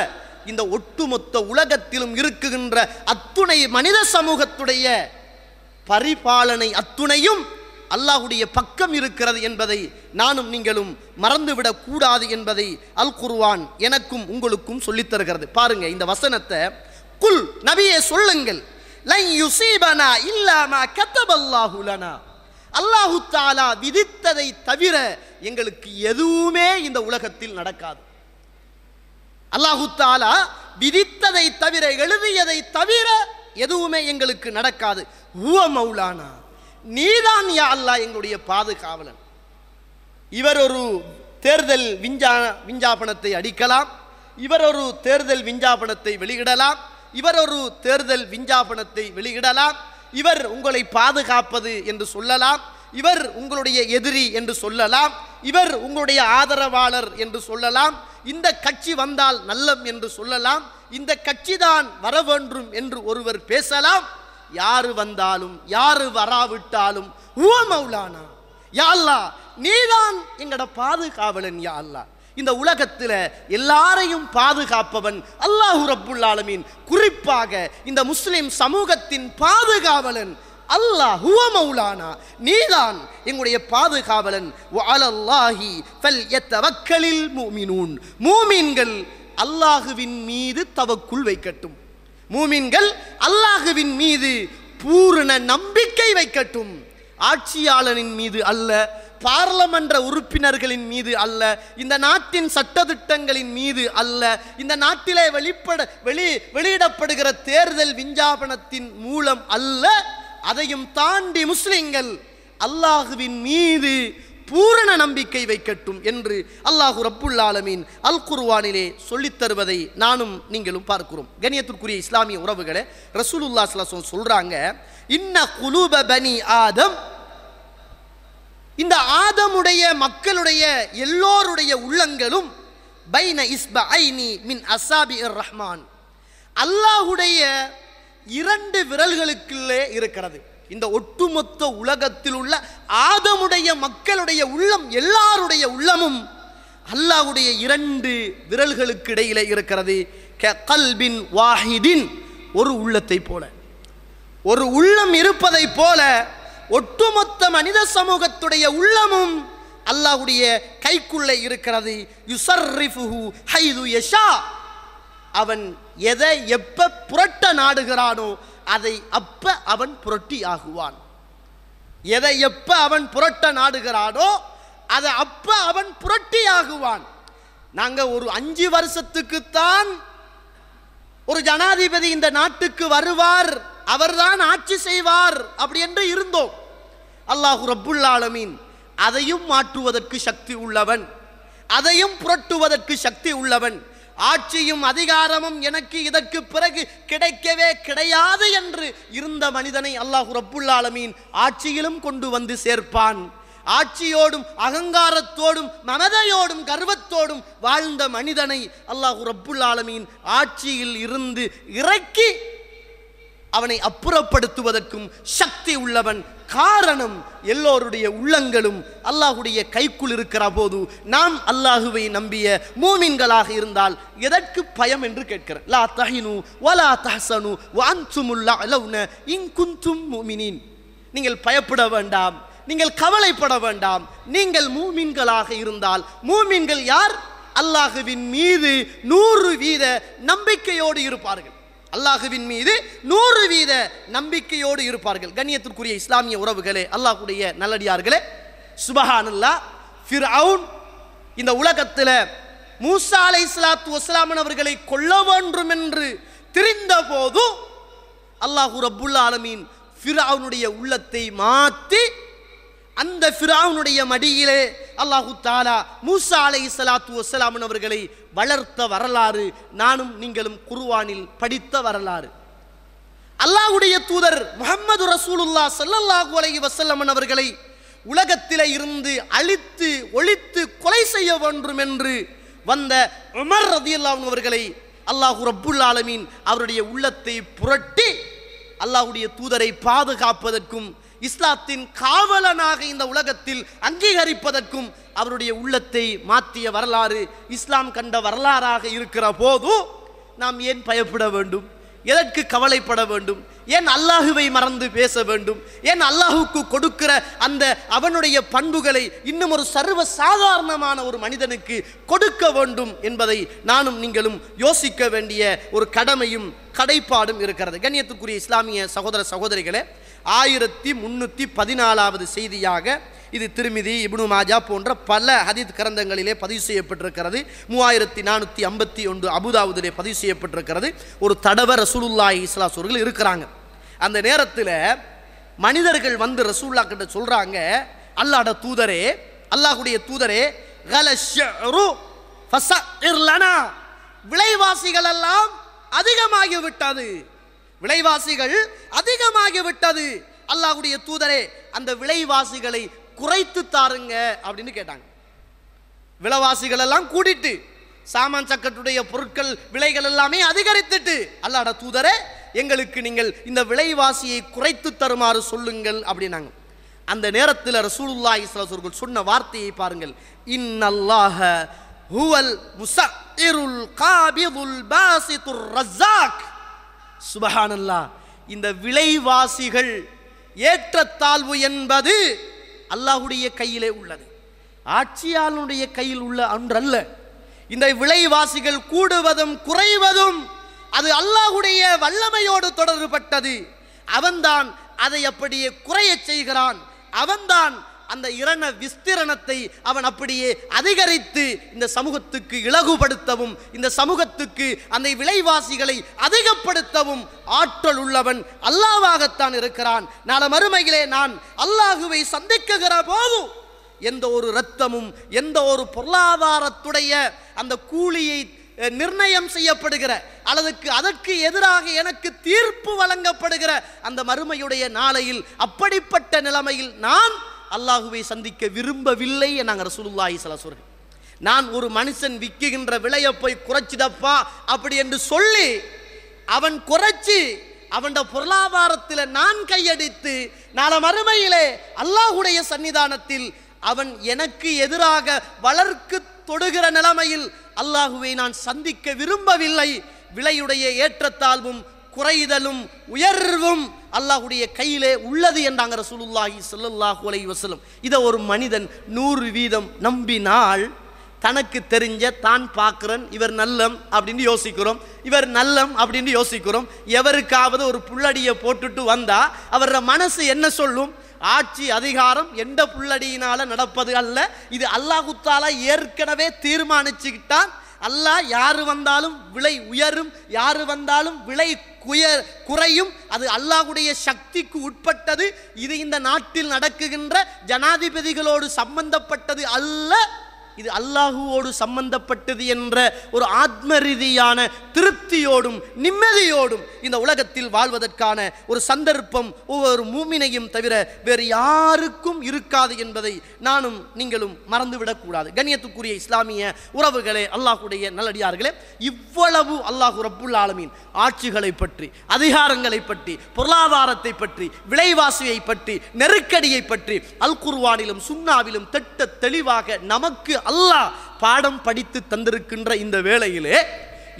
இந்த ஒட்டுமொத்த உலகத்திலும் இருக்குகின்ற அத்துணை மனித சமூகத்துடைய பரிபாலனை அத்துணையும் அல்லாஹ்வுடைய பக்கம் இருக்கிறது என்பதை நானும் நீங்களும் மறந்துவிடக் கூடாது என்பதை அல் குர்ஆன் எனக்கும் உங்களுக்கும் சொல்லித் தருகிறது. பாருங்க இந்த வசனத்தை. குல், நபியே சொல்லுங்கள், லன் யுஸீபனா இல்லா மா கதபல்லாஹு லனா, அல்லாஹ் தஆலா விதித்ததை தவிர எங்களுக்கு எதுவுமே இந்த உலகத்தில் நடக்காது. அல்லாஹ் தஆலா விதித்ததை தவிர, எழுதியதை தவிர எதுவுமே எங்களுக்கு நடக்காது. ஹுவ மௌலானா, நீதான் யா அல்லாஹ் எங்களுடைய பாதுகாவலன். இவர் ஒரு தேர்தல் விஞ்ஞாபனத்தை அடிக்கலாம், இவர் ஒரு தேர்தல் விஞ்ஞாபனத்தை வெளியிடலாம், இவர் ஒரு தேர்தல் விஞ்ஞாபனத்தை வெளியிடலாம், இவர் உங்களை பாதுகாப்பது என்று சொல்லலாம், இவர் உங்களுடைய எதிரி என்று சொல்லலாம், இவர் உங்களுடைய ஆதரவாளர் என்று சொல்லலாம், இந்த கட்சி வந்தால் நல்லம் என்று சொல்லலாம், இந்த கட்சி தான் வர வேண்டும் என்று ஒருவர் பேசலாம். யாரு வந்தாலும் யாரு வராவிட்டாலும் ஹுவ மௌலானா, யா அல்லாஹ் நீதான் எங்கட பாதுகாவலன். யா அல்லாஹ் இந்த உலகத்தில் எல்லாரையும் பாதுகாப்பவன் அல்லாஹு ரப்புல் ஆலமீன். குறிப்பாக இந்த முஸ்லிம் சமூகத்தின் பாதுகாவலன் அல்லாஹ். ஹுவ மௌலானா, நீதான் எங்களுடைய பாதுகாவலன். வ அலல்லாஹி ஃபல்யதவக்கலில் முஃமினூன், மூமின்கள் அல்லாஹுவின் மீது தவக்குல் வைக்கட்டும். மூமின்கள் அல்லாஹுவின் மீது பூரண நம்பிக்கை வைக்கட்டும். ஆட்சியாளனின் மீது அல்ல, பார்லமென்ற உறுப்பினர்களின் மீது அல்ல, இந்த நாட்டின் சட்டதிட்டங்களின் மீது அல்ல, இந்த நாட்டிலே வெளியிடப்படுகிற தேர்தல் விஞ்ஞாபனத்தின் மூலம் அல்ல. அதையும் தாண்டி முஸ்லிம்கள் அல்லாஹுவின் மீது பூரண நம்பிக்கை வைக்கட்டும் என்று அல்லாஹு ரப்புல் ஆலமீன் அல் குர்ஆனிலே சொல்லித் தருவதை நானும் நீங்களும் பார்க்கிறோம். கண்ணியத்திற்குரிய இஸ்லாமிய உறவுகளே, ரசூலுல்லாஹி ஸல்லல்லாஹு அலைஹி வஸல்லம் சொல்றாங்க, இன்ன குலூப பனி ஆதம், இந்த ஆதமுடைய மக்களுடைய எல்லோருடைய உள்ளங்களும் பைன இஸ்பஐனி மின் அஸாபிர் ரஹ்மான், அல்லாஹ்வுடைய 2 விரல்களுக்குள்ளே இருக்கிறது. இந்த ஒட்டுமொத்த உலகத்தில் உள்ள ஆதமுடைய மக்களுடைய உள்ளம், எல்லாருடைய உள்ளமும் அல்லாஹ்வுடைய 2 விரல்களுக்கு இடையிலே இருக்கிறது. கல்பின் வாஹிதின், ஒரு உள்ளத்தை போல, ஒரு உள்ளம் இருப்பதை போல ஒட்டுமொத்த மனித சமூகத்துடைய உள்ளமும் அல்லாஹ்வுடைய கைக்குள்ளே இருக்கிறது. யுஸர்ரிஃபுஹு ஹைது யஷா, அவன் எதை எப்ப புரட்ட நாடுகிறானோ அதை அப்ப அவன் புரட்டி ஆகுவான். எதை எப்ப அவன் புரட்ட நாடுகிறானோ அதை அப்ப அவன் புரட்டி ஆகுவான். நாங்க ஒரு 5 வருஷத்துக்குத்தான் ஒரு ஜனாதிபதி இந்த நாட்டுக்கு வருவார், அவர்தான் ஆட்சி செய்வார் அப்படி என்று இருந்தோம். அல்லாஹ் ரப்புல் ஆலமீன் அதையும் மாற்றுவதற்கு சக்தி உள்ளவன், அதையும் புரட்டுவதற்கு சக்தி உள்ளவன். ஆட்சியும் அதிகாரமும் எனக்கு இதற்கு பிறகு கிடைக்கவே கிடையாது என்று இருந்த மனிதனை அல்லாஹ் ரப்புல் ஆலமீன் ஆட்சியிலும் கொண்டு வந்து சேர்ப்பான். ஆட்சியோடும் அகங்காரத்தோடும் மமதையோடும் கர்வத்தோடும் வாழ்ந்த மனிதனை அல்லாஹ் ரப்புல் ஆலமீன் ஆட்சியில் இருந்து இறக்கி அவனை அப்புறப்படுத்துவதற்கும் சக்தி உள்ளவன். காரணம், எல்லோருடைய உள்ளங்களும் அல்லாஹுடைய கைக்குள் இருக்கிற போது நாம் அல்லாஹுவை நம்பிய மூமின்களாக இருந்தால் எதற்கு பயம் என்று கேட்கிறார். லா தஹினு வலா தஹ்சனு வஅன்துமுல் அலௌன இன் குன்தும் முஃமினீன். நீங்கள் பயப்பட வேண்டாம், நீங்கள் கவலைப்பட வேண்டாம், நீங்கள் மூமின்களாக இருந்தால். மூமின்கள் யார்? அல்லாஹுவின் மீது 100% நம்பிக்கையோடு இருப்பார்கள். அல்லாஹுவின் மீது 100% நம்பிக்கையோடு இருப்பார்கள். கண்ணியத்திற்குரிய இஸ்லாமிய உறவுகளே, அல்லாஹ்வுடைய நல்லடியார்களே, சுபஹானல்லாஹ், ஃபிர்அவுன் இந்த உலகத்தில் மூசா அலைஹிஸ்ஸலாத்து வஸ்ஸலாம் அவர்களை கொல்ல வேண்டும் என்று தெரிந்த போது அல்லாஹ் ரப்புல் ஆலமீன் ஃபிர்அவுனுடைய உள்ளத்தை மாற்றி அந்த ஃபிர்அவுனுடைய மடியிலே அல்லாஹு தஆலா மூசா அலைஹிஸ்ஸலாத்து வஸ்ஸலாம் அவர்களை வளர்த்த வரலாறு நானும் நீங்களும் குர்ஆனில் படித்த வரலாறு. அல்லாஹ்வுடைய தூதர் முஹம்மது ரசூலுல்லாஹ் ஸல்லல்லாஹு அலைஹி வஸல்லம் அவர்களை உலகத்திலே இருந்து அழித்து ஒழித்து கொலை செய்ய வேண்டும் என்று வந்த உமர் ரலியல்லாஹு அன்ஹு அவர்களை அல்லாஹ் ரப்புல் ஆலமீன் அவருடைய உள்ளத்தை புரட்டி அல்லாஹ்வுடைய தூதரை பாதுகாப்பதற்கும் இஸ்லாத்தின் காவலனாக இந்த உலகத்தில் அங்கீகரிப்பதற்கும் அவருடைய உள்ளத்தை மாற்றிய வரலாறு இஸ்லாம் கண்ட வரலாறாக இருக்கிற போது நாம் ஏன் பயப்பட வேண்டும்? எதற்கு கவலைப்பட வேண்டும்? ஏன் அல்லாஹுவை மறந்து பேச வேண்டும்? ஏன் அல்லாஹுக்கு கொடுக்கிற அந்த அவனுடைய பண்புகளை இன்னும் ஒரு சர்வ சாதாரணமான ஒரு மனிதனுக்கு கொடுக்க வேண்டும் என்பதை நானும் நீங்களும் யோசிக்க வேண்டிய ஒரு கடமையும் கடைப்பாடும் இருக்கிறது. கண்ணியத்துக்குரிய இஸ்லாமிய சகோதர சகோதரிகளே, 1314வது செய்தியாக இது திருமிதி, இப்னு மாஜா போன்ற பல ஹதீத் கிரந்தங்களிலே பதிவு செய்யப்பட்டிருக்கிறது. 3451 அபுதாவுதிலே பதிவு செய்யப்பட்டிருக்கிறது. ஒரு தடவை ரசூலுல்லாஹி ஸல்லல்லாஹு அலைஹி வஸல்லம் இருக்கிறாங்க. அந்த நேரத்தில் மனிதர்கள் வந்து ரசூலுல்லாஹ் கிட்ட சொல்றாங்க, அல்லாஹ்வுடைய தூதரே, அல்லாஹ்வுடைய தூதரே, கலஷ்ரு ஃபஸஇர் லனா, விலைவாசிகள் எல்லாம் அதிகமாகிவிட்டது, விலைவாசிகள் அதிகமாகிவிட்டது, அல்லாஹ்வுடைய தூதரே அந்த விலைவாசிகளை குறைத்து தாருங்க அப்படின்னு கேட்டாங்க. விலைவாசிகள் எல்லாம் கூடிட்டு சாமான் சக்கட்டுடைய பொருட்கள் விலைகள் எல்லாமே அதிகரித்துட்டு, அல்லாஹ்வுடைய தூதரே எங்களுக்கு நீங்கள் இந்த விலைவாசியை குறைத்து தருமாறு சொல்லுங்கள் அப்படின்னாங்க. அந்த நேரத்தில் ரசூலுல்லாஹி ஸல்லல்லாஹு அலைஹி வஸல்லம் சொன்ன வார்த்தையை பாருங்கள், இன்னல்லாஹ ஹுவல் முஸஇருல் காபிதுல் பாசித்துர் ரஸாக். சுபஹானல்லாஹ், இந்த விலைவாசிகள் ஏற்றத்தாழ்வு என்பது அல்லாஹ்வுடைய கையிலே உள்ளது, ஆட்சியாளனுடைய கையில் உள்ள ஒன்றல்ல. இந்த விலைவாசிகள் கூடுவதும் குறைவதும் அது அல்லாஹ்வுடைய வல்லமையோடு தொடர்பட்டது. அவன்தான் அதை அப்படியே குறைய செய்கிறான். அவன்தான் அந்த இரண விஸ்திரணத்தை அவன் அப்படியே அதிகரித்து இந்த சமூகத்துக்கு இலகுபடுத்தவும் இந்த சமூகத்துக்கு அந்த விலைவாசிகளை அதிகப்படுத்தவும் ஆற்றல் உள்ளவன் அல்லாஹ்வாகத்தான் இருக்கிறான். நாளை மறுமையிலே நான் அல்லாஹுவை சந்திக்குகிற போது எந்த ஒரு இரத்தமும் எந்த ஒரு பொருளாதாரத்துடைய அந்த கூலியை நிர்ணயம் செய்யப்படுகிற அல்லதுக்கு அதற்கு எதிராக எனக்கு தீர்ப்பு வழங்கப்படுகிற அந்த மறுமையுடைய நாளையில் அப்படிப்பட்ட நிலைமையில் நான் அல்லாஹுவை சந்திக்க விரும்பவில்லை என்னாங்க ரசூலுல்லாஹி ஸல்லல்லாஹு அலைஹி வஸல்லம். நான் ஒரு மனுஷன் விற்கின்ற விலையை போய் குறைச்சிடப்பா அப்படி என்று சொல்லி அவன் குறைச்சி அவன் பொருளாதாரத்தில் நான் கையடித்து நாளை மறுமையிலே அல்லாஹுடைய சன்னிதானத்தில் அவன் எனக்கு எதிராக வளர்க்கு தொடுகிற நிலைமையில் அல்லாஹுவை நான் சந்திக்க விரும்பவில்லை. விலையுடைய ஏற்றத்தாழ்வும் குறைதலும் உயர்வும் அல்லாஹ்வுடைய கையிலே உள்ளது என்றாங்க ரசூலுல்லாஹி ஸல்லல்லாஹு அலைஹி வஸல்லம். இதை ஒரு மனிதன் 100% நம்பினால் தனக்கு தெரிஞ்ச தான் பார்க்குறன் இவர் நல்லம் அப்படின்னு யோசிக்கிறோம், இவர் நல்லம் அப்படின்னு யோசிக்கிறோம். எவருக்காவது ஒரு புள்ளடியை போட்டுட்டு வந்தா அவர மனசு என்ன சொல்லும்? ஆட்சி அதிகாரம் எந்த புள்ளடியினால நடப்பது அல்ல, இது அல்லாஹ் தஆலா ஏற்கனவே தீர்மானிச்சுக்கிட்டான். அல்லாஹ் யாரு வந்தாலும் விலை உயரும், யாரு வந்தாலும் விலை குறையும், அது அல்லாஹ்வுடைய சக்திக்கு உட்பட்டது. இது இந்த நாட்டில் நடக்குகின்ற ஜனாதிபதிகளோடு சம்பந்தப்பட்டது அல்ல, இது அல்லாஹுவோடு சம்பந்தப்பட்டது என்ற ஒரு ஆத்ம ரீதியான திருப்தியோடும் நிம்மதியோடும் இந்த உலகத்தில் வாழ்வதற்கான ஒரு சந்தர்ப்பம் ஒவ்வொரு மூமினையும் தவிர வேறு யாருக்கும் இருக்காது என்பதை நானும் நீங்களும் மறந்துவிடக்கூடாது. கண்ணியத்துக்குரிய இஸ்லாமிய உறவுகளே, அல்லாஹுடைய நல்லடியார்களே, இவ்வளவு அல்லாஹு ரப்புல் ஆலமீன் ஆட்சிகளை பற்றி, அதிகாரங்களை பற்றி, பொருளாதாரத்தை பற்றி, விலைவாசியை பற்றி, நெருக்கடியை பற்றி அல் குர்ஆனிலும் சுன்னாவிலும் திட்ட தெளிவாக நமக்கு அல்லாஹ் பாடம் படித்து தந்திருக்கின்ற இந்த வேளையிலே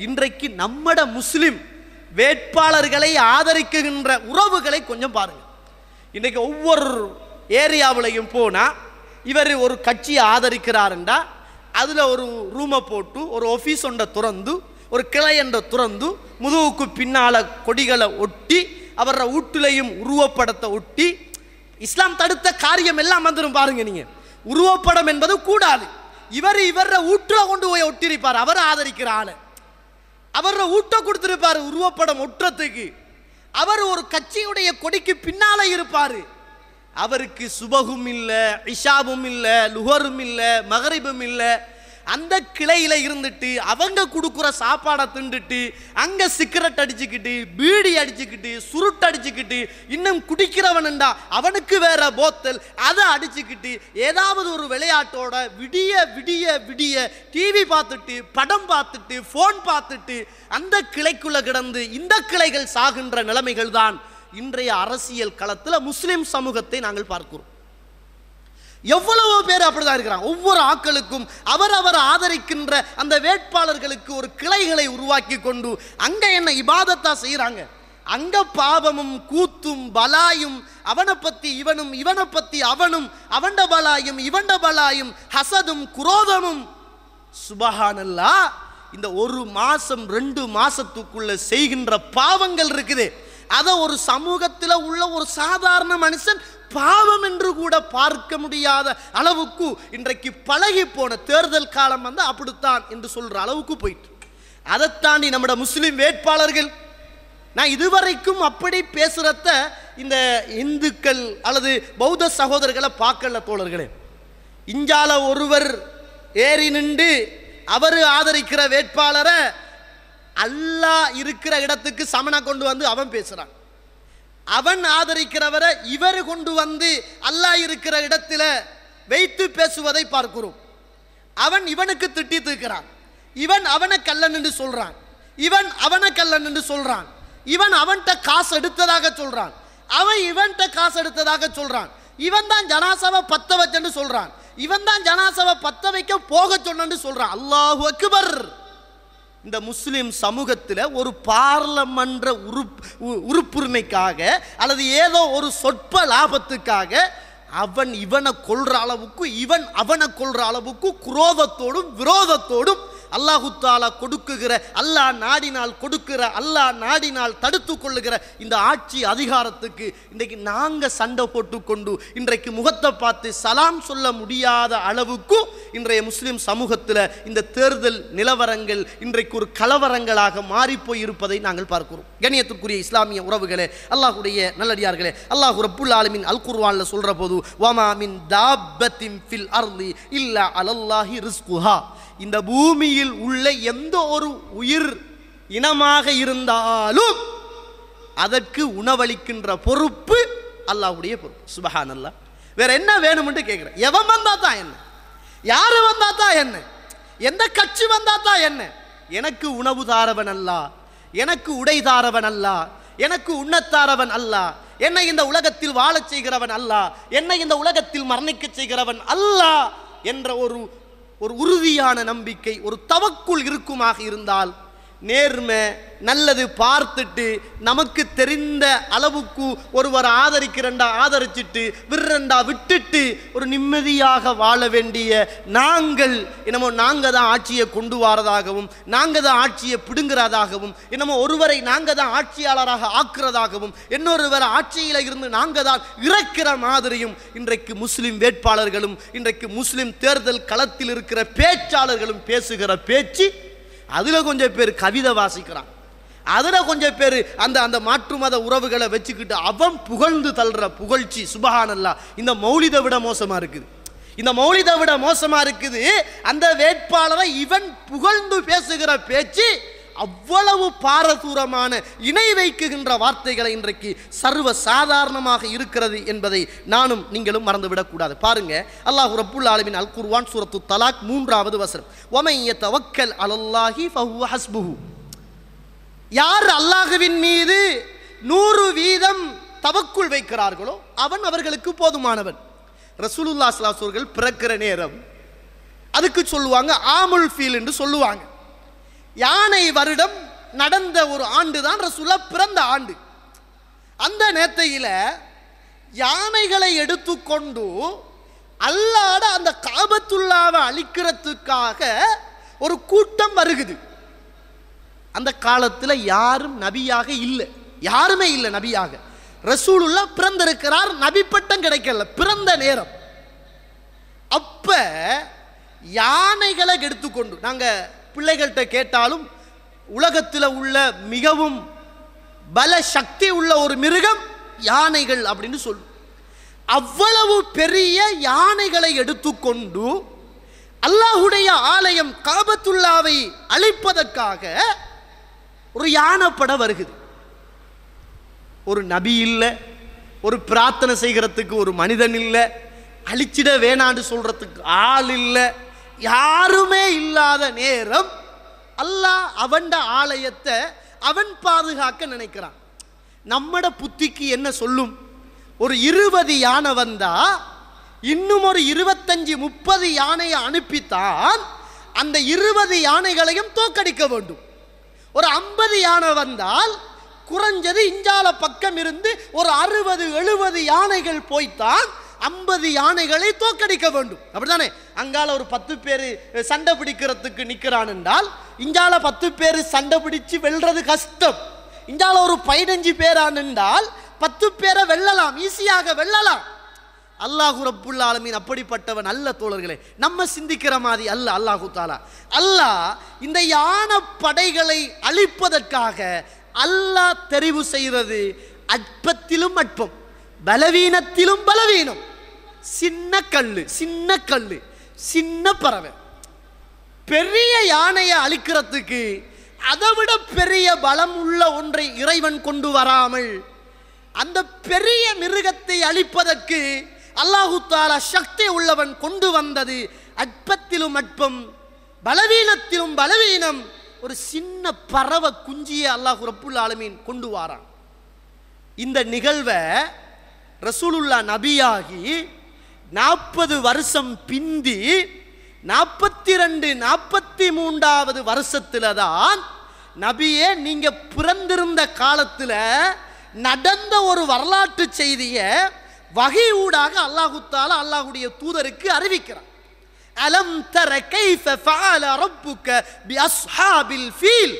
இன்றைக்கு நம்மட முஸ்லிம் வேட்பாளர்களை ஆதரிக்கின்ற உறவுகளை கொஞ்சம் பாருங்க. இன்றைக்கு ஒவ்வொரு ஏரியாவிலையும் போனா இவர் ஒரு கட்சியை ஆதரிக்கிறாருண்டா அதுல ஒரு ரூமை போட்டு ஒரு ஆபீஸ் ஒன்றை துறந்து ஒரு கிளை என்ற துறந்து முதுகுக்கு பின்னால கொடிகளை ஒட்டி அவர வீட்டிலையும் உருவப்படத்தை ஒட்டி இஸ்லாம் தடுத்த காரியம் எல்லாம் வந்துடும் பாருங்க. நீங்க உருவப்படம் என்பது கூடாது. இவர வீட்டுல கொண்டு போய் ஒட்டிருப்பார், அவர் ஆதரிக்கிற ஆளு அவர வீட்டை கொடுத்திருப்பாரு உருவப்படம் ஒட்டுறதுக்கு. அவர் ஒரு கட்சியுடைய கொடிக்கு பின்னால இருப்பாரு. அவருக்கு சுபகும் இல்ல, இஷாவும் இல்ல, லுஹரும் இல்ல, மகரிபும் இல்ல. அந்த கிளையில இருந்துட்டு அவங்க கொடுக்குற சாப்பாடை திண்டுட்டு அங்க சிகரெட் அடிச்சுக்கிட்டு பீடி அடிச்சுக்கிட்டு சுருட்டு அடிச்சுக்கிட்டு இன்னும் குடிக்கிறவன்டா அவனுக்கு வேற போத்தல் அதை அடிச்சுக்கிட்டு ஏதாவது ஒரு விளையாட்டோட விடிய விடிய விடிய டிவி பார்த்துட்டு படம் பார்த்துட்டு போன் பார்த்துட்டு அந்த கிளைக்குள்ள கிடந்து இந்த கிளைகள் சாகின்ற நிலைமைகள் தான் இன்றைய அரசியல் களத்தில் முஸ்லிம் சமூகத்தை நாங்கள் பார்க்கிறோம். எவ்வளவு பேர் அப்படிதான் இருக்கிறாங்க. ஒவ்வொரு ஆக்களுக்கும் அவர் ஆதரிக்கின்ற அந்த வேட்பாளர்களுக்கு ஒரு கிளைகளை உருவாக்கி கொண்டு அங்க என்ன இபாதத்தா செய்யறாங்க. அங்க பாவமும் கூத்தும் பலாயும், அவனை பத்தி இவனும் இவனை பத்தி அவனும், அவண்ட பலாயும் இவண்ட பலாயும், ஹசதும் குரோதமும். சுபஹானல்லாஹ், இந்த ஒரு மாசம் 2 மாசத்துக்குள்ள செய்கின்ற பாவங்கள் இருக்குது. அதை ஒரு சமூகத்தில் உள்ள ஒரு சாதாரண மனுஷன் பாவம் என்று கூட பார்க்க முடியாத அளவுக்கு இன்றைக்கு பழகி போன தேர்தல் காலம் வந்து அப்படித்தான் என்று சொல்ற அளவுக்கு போயிட்டு. அதை தாண்டி நம்முடைய முஸ்லிம் வேட்பாளர்கள், நான் இதுவரைக்கும் அப்படி பேசுறத இந்த இந்துக்கள் அல்லது பௌத்த சகோதரர்களை பார்க்கல தோழர்களே. இஞ்சால ஒருவர் ஏறி நின்று அவர் ஆதரிக்கிற வேட்பாளரை அல்லாஹ் இருக்கிற இடத்துக்கு சமனா கொண்டு வந்து அவன் பேசுறான். அவன் ஆதரிக்கிறவரை இவர் கொண்டு வந்து அல்லாஹ் இருக்கிற இடத்துல வைத்து பேசுவதை பார்க்கிறோம். அவன் இவனுக்கு திட்டி தீர்க்கிறான், இவன் அவனை கல்லன் என்று சொல்றான், இவன் அவனை கல்லன் என்று சொல்றான், இவன் அவன்கிட்ட காசு எடுத்ததாக சொல்றான், அவன் இவன்கிட்ட காசு எடுத்ததாக சொல்றான், இவன் தான் ஜனாசாவை பத்த வச்சன்னு சொல்றான், இவன் தான் ஜனாசாவை பத்த வைக்க போக சொன்னு சொல்றான். அல்லாஹு அக்பர். இந்த முஸ்லிம் சமூகத்தில் ஒரு பார்லமன்ற உறுப்புரிமைக்காக அல்லது ஏதோ ஒரு சொற்ப லாபத்துக்காக அவன் இவனை கொள்ற அளவுக்கு இவன் அவனை கொள்ற அளவுக்கு குரோதத்தோடும் விரோதத்தோடும் அல்லாஹு தஆலா கொடுக்குகிற, அல்லாஹ் நாடினால் கொடுக்கிற, அல்லாஹ் நாடினால் தடுத்து கொள்ளுகிற இந்த ஆட்சி அதிகாரத்துக்கு இன்றைக்கு நாங்கள் சண்டை போட்டுக்கொண்டு இன்றைக்கு முகத்தை பார்த்து சலாம் சொல்ல முடியாத அளவுக்கு இன்றைய முஸ்லிம் சமூகத்தில் இந்த தேர்தல் நிலவரங்கள் இன்றைக்கு ஒரு கலவரங்களாக மாறிப்போய் இருப்பதை நாங்கள் பார்க்கிறோம். கண்ணியத்துக்குரிய இஸ்லாமிய உறவுகளே, அல்லாஹ்வுடைய நல்லடியார்களே, அல்லாஹ் ரப்புல் ஆலமீன் அல் குர்ஆன்ல சொல்ற போது வமா மின் தாப்பத்தின் ஃபில் அர்லி இல்லா அலல்லாஹி ரிஸ்குஹா, இந்த பூமியில் உள்ள எந்த ஒரு உயிர் இனமாக இருந்தாலும் அதற்கு உணவளிக்கின்ற பொறுப்பு அல்லாஹ்வுடைய பொறுப்பு. சுப்ஹானல்லாஹ். வேற என்ன வேணும்னு கேட்கிறேன். எவன் வந்தா தான் என்ன, யாரு வந்தா தான் என்ன, எந்த கட்சி வந்தா தான் என்ன, எனக்கு உணவு தாரவன் அல்ல, எனக்கு உடை தாரவன் அல்ல, எனக்கு உண்ணத்தாரவன் அல்ல, என்னை இந்த உலகத்தில் வாழச் செய்கிறவன் அல்ல, என்னை இந்த உலகத்தில் மரணிக்க செய்கிறவன் அல்ல என்ற ஒரு உறுதியான நம்பிக்கை, ஒரு தவக்குள் இருக்குமாக இருந்தால் நேர்மை நல்லது பார்த்துட்டு நமக்கு தெரிந்த அளவுக்கு ஒருவர் ஆதரிக்கிறண்டா ஆதரிச்சிட்டு விடுறண்டா விட்டுட்டு ஒரு நிம்மதியாக வாழ வேண்டிய நாங்கள் என்னமோ நாங்கள் தான் ஆட்சியை கொண்டு வரதாகவும் நாங்கள் தான் ஆட்சியை பிடுங்கிறதாகவும் என்னமோ ஒருவரை நாங்கள் தான் ஆட்சியாளராக ஆக்குறதாகவும் இன்னொருவர் ஆட்சியில் இருந்து நாங்கள் தான் இறக்கிற மாதிரியும் இன்றைக்கு முஸ்லிம் வேட்பாளர்களும் இன்றைக்கு முஸ்லிம் தேர்தல் களத்தில் இருக்கிற பேச்சாளர்களும் பேசுகிற பேச்சு. அதில் கொஞ்சம் பேர் கவிதை வாசிக்கிறான், அதில் கொஞ்சம் பேர் அந்த அந்த மாற்று மத உறவுகளை வச்சுக்கிட்டு அவன் புகழ்ந்து தள்ளுற புகழ்ச்சி சுபஹானல்லாஹ் இந்த மௌலிதை விட மோசமாக இருக்குது. இந்த மௌலிதை விட மோசமாக இருக்குது. அந்த வேட்பாளரை இவன் புகழ்ந்து பேசுகிற பேச்சு அவ்வளவு பாரதூரமான இணை வைக்குகின்ற வார்த்தைகளை இன்றைக்கு சர்வ சாதாரணமாக இருக்கிறது என்பதை நானும் நீங்களும் மறந்துவிடக்கூடாது. பாருங்க, அல்லாஹ் ரப்புல் ஆலமீன் அல் குர்ஆன் சூரத்து தலாக் 3வது வசனம், வமன் யதவக்கல் அலல்லாஹி ஃபஹுவ ஹஸ்புஹு. யார் அல்லாஹ்வின் மீது 100% தவக்குல் வைக்கிறார்களோ அவன் அவர்களுக்கு போதுமானவன். ரசூலுல்லாஹி ஸல்லல்லாஹு அலைஹி வஸல்லம் பிறக்கிற நேரம் அதுக்கு சொல்லுவாங்க ஆமுல் ஃபீல் என்று சொல்லுவாங்க. யானை வருடம் நடந்த ஒரு ஆண்டு தான் ரசூலா பிறந்த ஆண்டு. அந்த நேரத்தையில் யானைகளை எடுத்துக்கொண்டு அல்லாஹ் அந்த காபத்துல்லாவை அழிக்கிறதுக்காக ஒரு கூட்டம் வருகுது. அந்த காலத்தில் யாரும் நபியாக இல்லை, யாருமே இல்லை நபியாக. ரசூலுல்லாஹ் பிறந்திருக்கிறார், நபி பட்டம் கிடைக்கல, பிறந்த நேரம். அப்ப யானைகளை எடுத்துக்கொண்டு நாங்கள் பிள்ளைகள்கிட்ட கேட்டாலும் உலகத்தில் உள்ள மிகவும் பல சக்தி உள்ள ஒரு மிருகம் யானைகள் அப்படின்னு சொல்லும். அவ்வளவு பெரிய யானைகளை எடுத்துக்கொண்டு அல்லாஹுடைய ஆலயம் காபத்துல்லாவை அழிப்பதற்காக ஒரு யானைப்பட வருகிறது. ஒரு நபி இல்லை, ஒரு பிரார்த்தனை செய்கிறதுக்கு ஒரு மனிதன் இல்லை, அழிச்சிட வேணான்னு சொல்றதுக்கு ஆள் இல்லை, யாருமே இல்லாத நேரம் அல்லாஹ் அவன் ஆலயத்தை அவன் பாதுகாக்க நினைக்கிறான். நம்மட புத்திக்கு என்ன சொல்லும்? ஒரு 20 யானை வந்தா இன்னும் ஒரு 25-30 யானையை அனுப்பித்தான் அந்த 20 யானைகளையும் தோக்கடிக்க வேண்டும். ஒரு 50 யானை வந்தால் குறைஞ்சது இஞ்சால பக்கம் இருந்து ஒரு 60-70 யானைகள் போய்த்தான் 50 யானைகளை தோக்கடிக்க வேண்டும். அப்படித்தானே? அங்கால ஒரு 10 பேர் சண்டை பிடிக்கிறதுக்கு நிற்கிறான் என்றால் இஞ்சால 10 பேர் சண்டை பிடிச்சு வெல்றது கஷ்டம். இஞ்சால ஒரு 15 பேரான் என்றால் 10 பேரை வெல்லலாம், ஈஸியாக வெல்லலாம். அல்லாஹு ரப்புல் ஆலமீன் அப்படிப்பட்டவன் அல்ல தோழர்களே. நம்ம சிந்திக்கிற மாதிரி அல்ல அல்லாஹு தாலா. அல்லாஹ் இந்த யானை படைகளை அழிப்பதற்காக அல்லாஹ் தெரிவு செய்கிறது அற்பத்திலும் அற்பம், பலவீனத்திலும் பலவீனம். சின்ன கல்லு சின்ன பறவை. பெரிய யானையை அழிக்கிறதுக்கு அதை விட பெரிய பலம் உள்ள ஒன்றை இறைவன் கொண்டு வராமல் அந்த பெரிய மிருகத்தை அழிப்பதற்கு அல்லாஹு தஆலா சக்தி உள்ளவன் கொண்டு வந்தது அற்பத்திலும் அற்பம், பலவீனத்திலும் பலவீனம். ஒரு சின்ன பறவை குஞ்சியை அல்லாஹ் ரப்புல் ஆலமீன் கொண்டு வாரான். இந்த நிகழ்வை ரசூலுல்லாஹ் நபியாகி 40 வருஷம் பிந்தி 42-43வது வருஷத்துல தான் நபியே நீங்க பிறந்திருந்த காலத்துல நடந்த ஒரு வரலாற்று செய்தியை வஹி ஊடாக அல்லாஹு தஆலா அல்லாஹ்வுடைய தூதருக்கு அறிவிக்கிறார். அலம் தர கைஃப ஃபஅல ரப்புக பி அஸ்ஹாபில் ஃபீல்.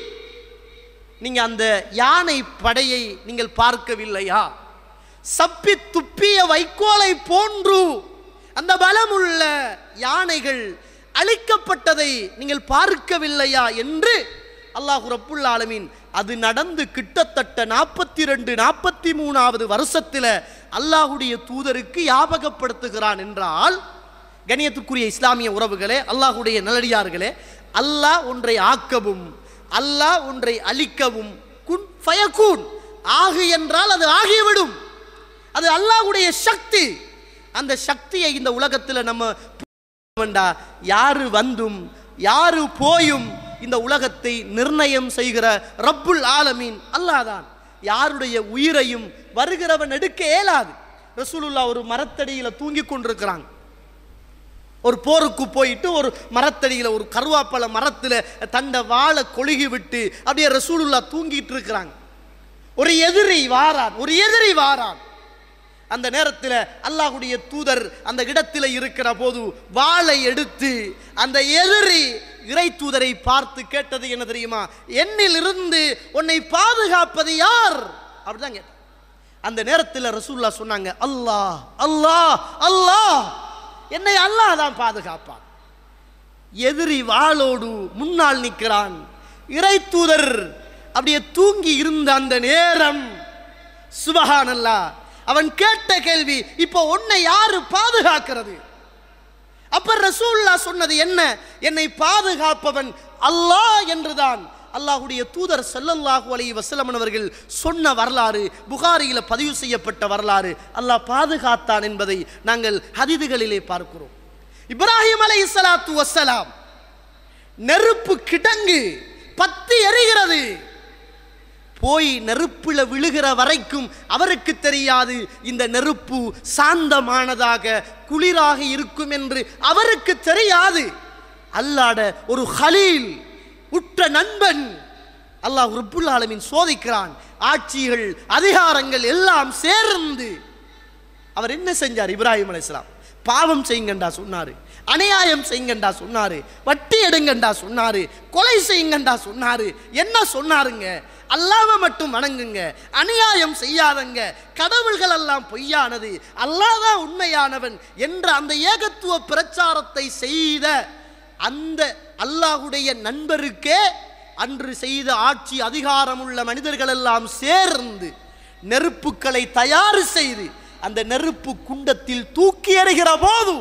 நீங்க அந்த யானை படையை நீங்கள் பார்க்கவில்லையா? சப்பி துப்பிய வைக்கோலை போன்று அந்த பலமுள்ள யானைகள் அழிக்கப்பட்டதை நீங்கள் பார்க்கவில்லையா என்று அல்லாஹ் ரப்புல் ஆலமீன் அது நடந்து கிட்டத்தட்ட 42-43வது வருஷத்தில் அல்லாஹுடைய தூதருக்கு ஞாபகப்படுத்துகிறான் என்றால், கண்ணியத்துக்குரிய இஸ்லாமிய உறவுகளே, அல்லாஹுடைய நல்லடியார்களே, அல்லாஹ் ஒன்றை ஆக்கவும் அல்லாஹ் ஒன்றை அழிக்கவும் குன் ஃபயகூன், ஆகு என்றால் அது ஆகிவிடும். அது அல்லாஹ்வுடைய சக்தி. அந்த சக்தியை இந்த உலகத்தில் நம்ம வேண்டாம். யாரு வந்தும் யாரு போயும் இந்த உலகத்தை நிர்ணயம் செய்கிற ரப்புல் ஆலமீன் அல்லாஹ் தான். யாருடைய உயிரையும் வருகிறவன் எடுக்க இயலாது. ரசூலுல்லாஹ் ஒரு மரத்தடியில் தூங்கி கொண்டிருக்கிறாங்க. ஒரு போருக்கு போயிட்டு ஒரு மரத்தடியில் ஒரு கருவாப்பழ மரத்தில் தண்டை வாழை கொழுகி விட்டு அப்படியே ரசூலுல்லாஹ் தூங்கிட்டு இருக்கிறாங்க. ஒரு எதிரி வாரான். அந்த நேரத்தில் அல்லாஹ்வுடைய தூதர் அந்த இடத்துல இருக்கிற போது வாளை எடுத்து அந்த எதிரி இறை தூதரை பார்த்து கேட்டது என்ன தெரியுமா? என்னிலிருந்து உன்னை பாதுகாப்பது யார் அப்படிதான் கேட்டார். அந்த நேரத்தில் ரசூலுல்லாஹ் சொன்னாங்க, அல்லாஹ் அல்லாஹ் அல்லாஹ், என்னை அல்லாஹ் தான் பாதுகாப்பான். எதிரி வாளோடு முன்னால் நிற்கிறான். இறை தூதர் அப்படியே தூங்கி இருந்த அந்த நேரம் சுப்ஹானல்லாஹ், அவன் கேட்ட கேள்வி, இப்போ உன்னை யாரு பாதுகாக்கிறது? அப்ப ரசூலுல்லாஹ் சொன்னது என்ன? என்னை பாதுகாப்பவன் அல்லாஹ் என்றுதான் அல்லாஹ்வுடைய தூதர் ஸல்லல்லாஹு அலைஹி வஸல்லம் அவர்கள் சொன்ன வரலாறு, புகாரியில் பதிவு செய்யப்பட்ட வரலாறு. அல்லாஹ் பாதுகாத்தான் என்பதை நாங்கள் ஹதீதுகளிலே பார்க்கிறோம். இப்ராஹிம் அலைஹிஸ்ஸலாத்து வஸ்ஸலாம், நெருப்பு கிடங்கு பத்தி எரிகிறது, போய் நெருப்புல விழுகிற வரைக்கும் அவருக்கு தெரியாது இந்த நெருப்பு சாந்தமானதாக குளிராக இருக்கும் என்று அவருக்கு தெரியாது. அல்லாஹ்ட ஒரு ஹலீல், உற்ற நண்பன் அல்லாஹ் ரப்புல் ஆலமீன் சோதிக்கிறான். ஆட்சிகள் அதிகாரங்கள் எல்லாம் சேர்ந்து அவர் என்ன செஞ்சார்? இப்ராஹிம் அலைஹிஸ்ஸலாம் பாவம் செய்யுங்கண்டா சொன்னாரு, அநியாயம் செய்யுங்கண்டா சொன்னாரு, வட்டி எடுங்கண்டா சொன்னாரு, கொலை செய்யுங்கண்டா சொன்னாரு. என்ன சொன்னாருங்க? அல்லாஹ்வை மட்டும் வணங்குங்க, அநியாயம் செய்யாதங்க, கடவுள்கள் எல்லாம் பொய்யானது, அல்லாஹ் தான் உண்மையானவன் என்ற அந்த ஏகத்துவ பிரச்சாரத்தை செய்த அந்த அல்லாஹ்வுடைய நண்பருக்கே அன்று செய்த ஆட்சி அதிகாரம் உள்ள மனிதர்கள் எல்லாம் சேர்ந்து நெருப்புக்களை தயார் செய்து அந்த நெருப்பு குண்டத்தில் தூக்கி எறிகிற போது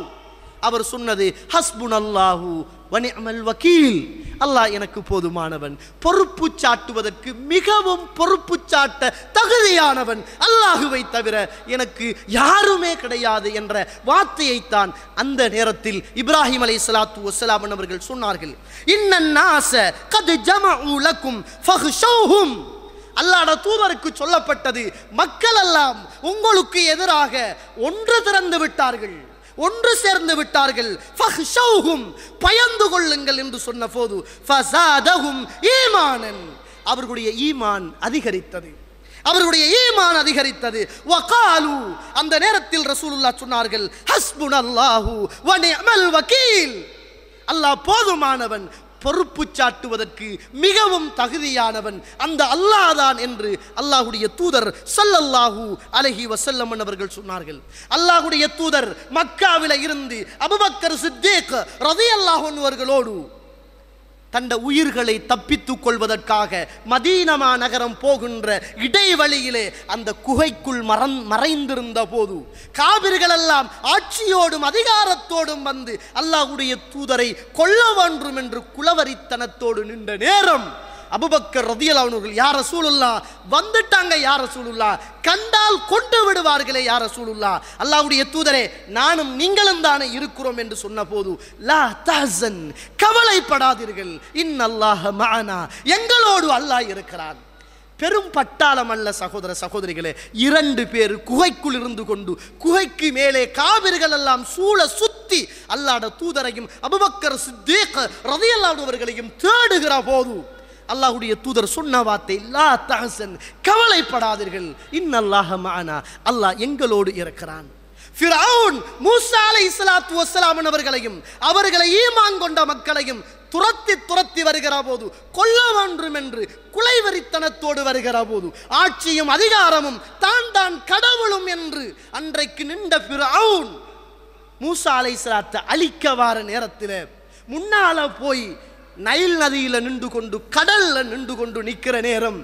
அவர் சொன்னது, ஹஸ்புனல்லாஹு வ நிஅமல் வக்கீல், அல்லாஹ் எனக்கு போதுமானவன், பொறுப்பு சாட்டுவதற்கு மிகவும் பொறுப்பு சாட்ட தகுதியானவன் அல்லாஹுவை தவிர எனக்கு யாருமே கிடையாது என்ற வார்த்தையைத்தான் அந்த நேரத்தில் இப்ராஹிம் அலைஹிஸ்ஸலாத்து வஸ்ஸலாம் அவர்கள் சொன்னார்கள். இன்னன் நாஸ கத் ஜமஉ லக்கும் ஃபஹ்ஷௌஹும், அல்லாஹ்வுடைய தூதருக்கு சொல்லப்பட்டது, மக்கள் எல்லாம் உங்களுக்கு எதிராக ஒன்று திரண்டு விட்டார்கள், ஒன்று சேர்ந்து விட்டார்கள். ஃபஹ்ஷௌஹும், பயந்து கொள்ளுங்கள் என்று சொன்ன போது ஃபஸாதஹும் ஈமானன், அவர்களுடைய ஈமான் அதிகரித்தது, அவர்களுடைய ஈமான் அதிகரித்தது. வகாலு, அந்த நேரத்தில் ரசூலுல்லாஹ் சொன்னார்கள், ஹஸ்புனல்லாஹு வ நிஅமல் வக்கீல், அல்லாஹ் போதுமானவன், பொறுப்பு சாட்டுவதற்கு மிகவும் தகுதியானவன் அந்த அல்லாஹ் தான் என்று அல்லாஹ்வுடைய தூதர் ஸல்லல்லாஹு அலைஹி வஸல்லம் அவர்கள் சொன்னார்கள். அல்லாஹ்வுடைய தூதர் மக்காவில இருந்து அபூபக்கர் சித்தீக் ரலியல்லாஹு அன்ஹு அவர்களோடு தந்த உயிர்களை தப்பித்துக் கொள்வதற்காக மதீனா நகரம் போகின்ற இடைவெளியிலே அந்த குகைக்குள் மறைந்திருந்த போது காபிர்கள் எல்லாம் ஆட்சியோடும் அதிகாரத்தோடும் வந்து அல்லாஹ்வுடைய தூதரை கொல்ல வேண்டும் என்று குலவரித்தனத்தோடு நின்ற நேரம் அபூபக்கர் ரலியல்லாஹு அன்ஹு, யா ரசூலுல்லாஹ், வந்துட்டாங்க யா ரசூலுல்லாஹ், கண்டால் கொண்டு விடுவார்களே யா ரசூலுல்லாஹ், அல்லாஹ்வுடைய தூதரே நானும் நீங்களும் தானே இருக்கிறோம் என்று சொன்ன போது, லா தஹ்சன், கவலைப்படாதீர்கள், இன்னல்லாஹ மஅனா, எங்களோடு அல்லாஹ் இருக்கிறான். பெரும் பட்டாளம் அல்ல சகோதர சகோதரிகளே, 2 பேர் குகைக்குள் இருந்து கொண்டு குகைக்கு மேலே காபிர்கள் எல்லாம் சூழ சுத்தி அல்லாஹ்வுடைய தூதரையும் அபூபக்கர் சித்தீக் ரலியல்லாஹு அன்ஹு அவர்களையும் தேடுகிற போது அல்லாஹ்வுடைய தூதர் சொன்ன வார்த்தை, லா தஹ்சன், கவலைப்படாதீர்கள், இன்னல்லாஹ மஅனா, அல்லாஹ் எங்களோடு இருக்கிறான். ஃபிரௌன் மூசா அலைஹிஸ்ஸலாத்து வஸ்ஸலாம் அவர்களையும் அவர்களை ஈமான் கொண்ட மக்களையும் துரத்தி வருகிற போது, கொல்ல வேண்டும் என்று குலைவரித்தனத்தோடு வருகிற போது, ஆட்சியும் அதிகாரமும் தான் கடவுளும் என்று அன்றைக்கு நின்ற ஃபிரௌன் மூசா அலைஹிஸ்ஸலாத்தை அழிக்க வார நேரத்தில் முன்னால போய் நைல் நதியில நின்று கொண்டு கடல்ல நின்று கொண்டு நிற்கிற நேரம்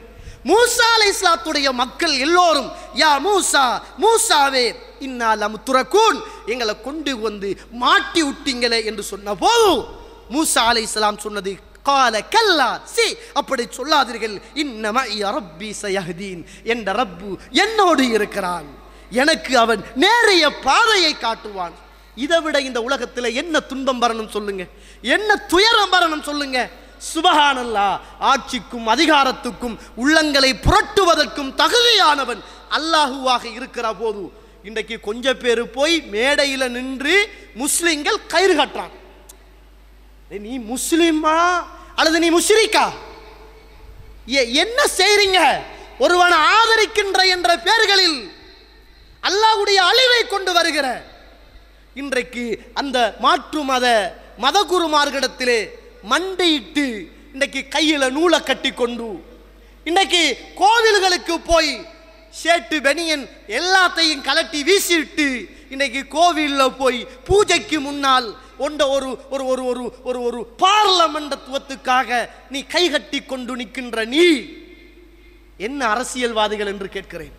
மூசா அலைஹிஸ்ஸலாத்துடைய மக்கள் எல்லோரும், யா மூசா, மூசாவே, இன்னா லமுத்ரகூன், எங்களை கொண்டு வந்து மாட்டி விட்டீங்களே என்று சொன்ன போது மூசா அலைஹிஸ்ஸலாம் சொன்னது, கால கல்லா, சி, அப்படி சொல்லாதீர்கள், இன்ன மஇய ரப்பி சயஹ்தீன், என்ற ரப்பு என்னோடு இருக்கிறான், எனக்கு அவன் நேரிய பாதையை காட்டுவான். இதை விட இந்த உலகத்தில் என்ன துன்பம் வரணும் சொல்லுங்க, என்ன துயரம் வரணும் சொல்லுங்க? சுப்ஹானல்லாஹ், ஆட்சிக்கும் அதிகாரத்துக்கும் உள்ளங்களை புரட்டுவதற்கும் தகுதியானவன் அல்லாஹுவாக இருக்கிற போது இன்றைக்கு கொஞ்சம் பேர் போய் மேடையில் நின்று முஸ்லிம்கள் கயிறு கட்டுறான். நீ முஸ்லிமா அல்லது நீ முஷ்ரிக்கா? என்ன செய்றீங்க? ஒருவனை ஆதரிக்கின்ற என்ற பெயர்களில் அல்லாஹ்வுடைய அழிவை கொண்டு வருகிற இன்றைக்கு அந்த மாற்று மத குருமார்களிடத்திலே மண்டையிட்டு இன்றைக்கு கையில நூலை கட்டி கொண்டு இன்றைக்கு கோவில்களுக்கு போய் ஷேட்டு பெனியன் எல்லாத்தையும் கலட்டி வீசிட்டு இன்றைக்கு கோவிலில் போய் பூஜைக்கு முன்னால் ஒரு ஒரு ஒரு ஒரு ஒரு ஒரு பார்லமெண்டத்துவத்துக்காக நீ கைகட்டி கொண்டு நிற்கின்ற நீ என்ன அரசியல்வாதிகள் என்று கேட்கிறேன்.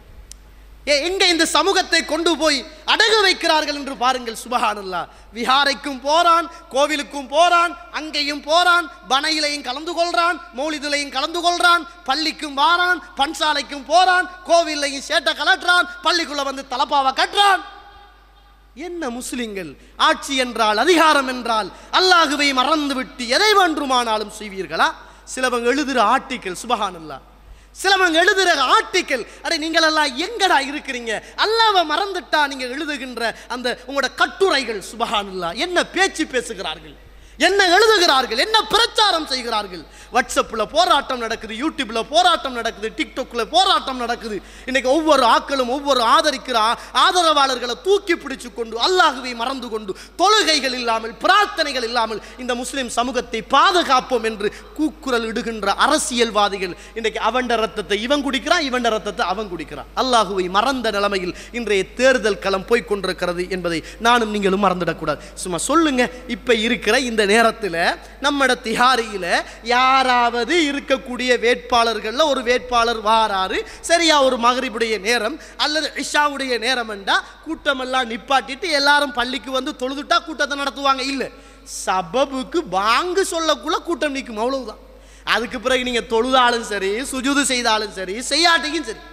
எங்க இந்த சமூகத்தை கொண்டு போய் அடகு வைக்கிறார்கள் என்று பாருங்கள். சுபஹானல்லாஹ். விஹாரைக்கும் போறான், கோவிலுக்கும் போறான், அங்கேயும் போறான், பனையிலையும் கலந்து கொள்றான், மௌலிதிலையும் கலந்து கொள்றான், பள்ளிக்கும் வாரான், பன்சாலைக்கும் போறான், கோவிலையும் சேட்டை கலட்டுறான், பள்ளிக்குள்ள வந்து தலப்பாவை கட்டுறான். என்ன முஸ்லிம்கள்? ஆட்சி என்றால், அதிகாரம் என்றால் அல்லாஹுவை மறந்துவிட்டு எதை வேண்டுமானாலும் செய்வீர்களா? சிலவங்க எழுதுகிற ஆர்டிக்கல், சுபஹானல்லாஹ், சிலவங்க எழுதுகிற ஆர்டிக்கல், அடே நீங்கள் எல்லாம் எங்கடா இருக்கிறீங்க? அல்லாஹ்வை மறந்துட்டா நீங்க எழுதுகின்ற அந்த உங்களோட கட்டுரைகள், சுபஹானல்லாஹ், என்ன பேச்சு பேசுகிறார்கள், என்ன எழுதுகிறார்கள், என்ன பிரச்சாரம் செய்கிறார்கள். வாட்ஸ்அப்பில் போராட்டம் நடக்குது, யூடியூப்ல போராட்டம் நடக்குது, டிக்டாக்ல போராட்டம் நடக்குது. இன்னைக்கு ஒவ்வொரு ஆக்களும் ஒவ்வொரு ஆதரிக்கிற ஆதரவாளர்களை தூக்கி பிடிச்சு கொண்டு அல்லாஹுவை மறந்து கொண்டு தொழுகைகள் இல்லாமல் பிரார்த்தனைகள் இல்லாமல் இந்த முஸ்லிம் சமூகத்தை பாதுகாப்போம் என்று கூக்குரல் இடுகின்ற அரசியல்வாதிகள் இன்னைக்கு அவன் ரத்தத்தை இவன் குடிக்கிறான், இவன் ரத்தத்தை அவன் குடிக்கிறான். அல்லாஹுவை மறந்த நிலைமையில் இன்றைய தேர்தல் களம் போய்கொண்டிருக்கிறது என்பதை நானும் நீங்களும் மறந்துடக்கூடாது. சும்மா சொல்லுங்க, இப்ப இருக்கிற இந்த நேரத்தில் நம்மட திஹாரியில யாராவது இருக்கக்கூடிய வேட்பாளர்கள் ஒரு வேட்பாளர் வாராரு, சரியா ஒரு மகரிபுடைய நேரம் அல்லது இஷாவுடைய நேரம் என்றா கூட்டமெல்லாம் நிப்பாட்டிட்டு எல்லாரும் பள்ளிக்கு வந்து தொழுதுட்டா கூட்டத்தை நடத்துவாங்க. இல்ல, சபபுக்கு வாங்கு சொல்லக்குள்ள கூட்டம் நிற்கும், அவ்வளவுதான். அதுக்கு பிறகு நீங்க தொழுதாலும் சரி, சுஜூது செய்தாலும் சரி, செய்யாட்டியும் சரி,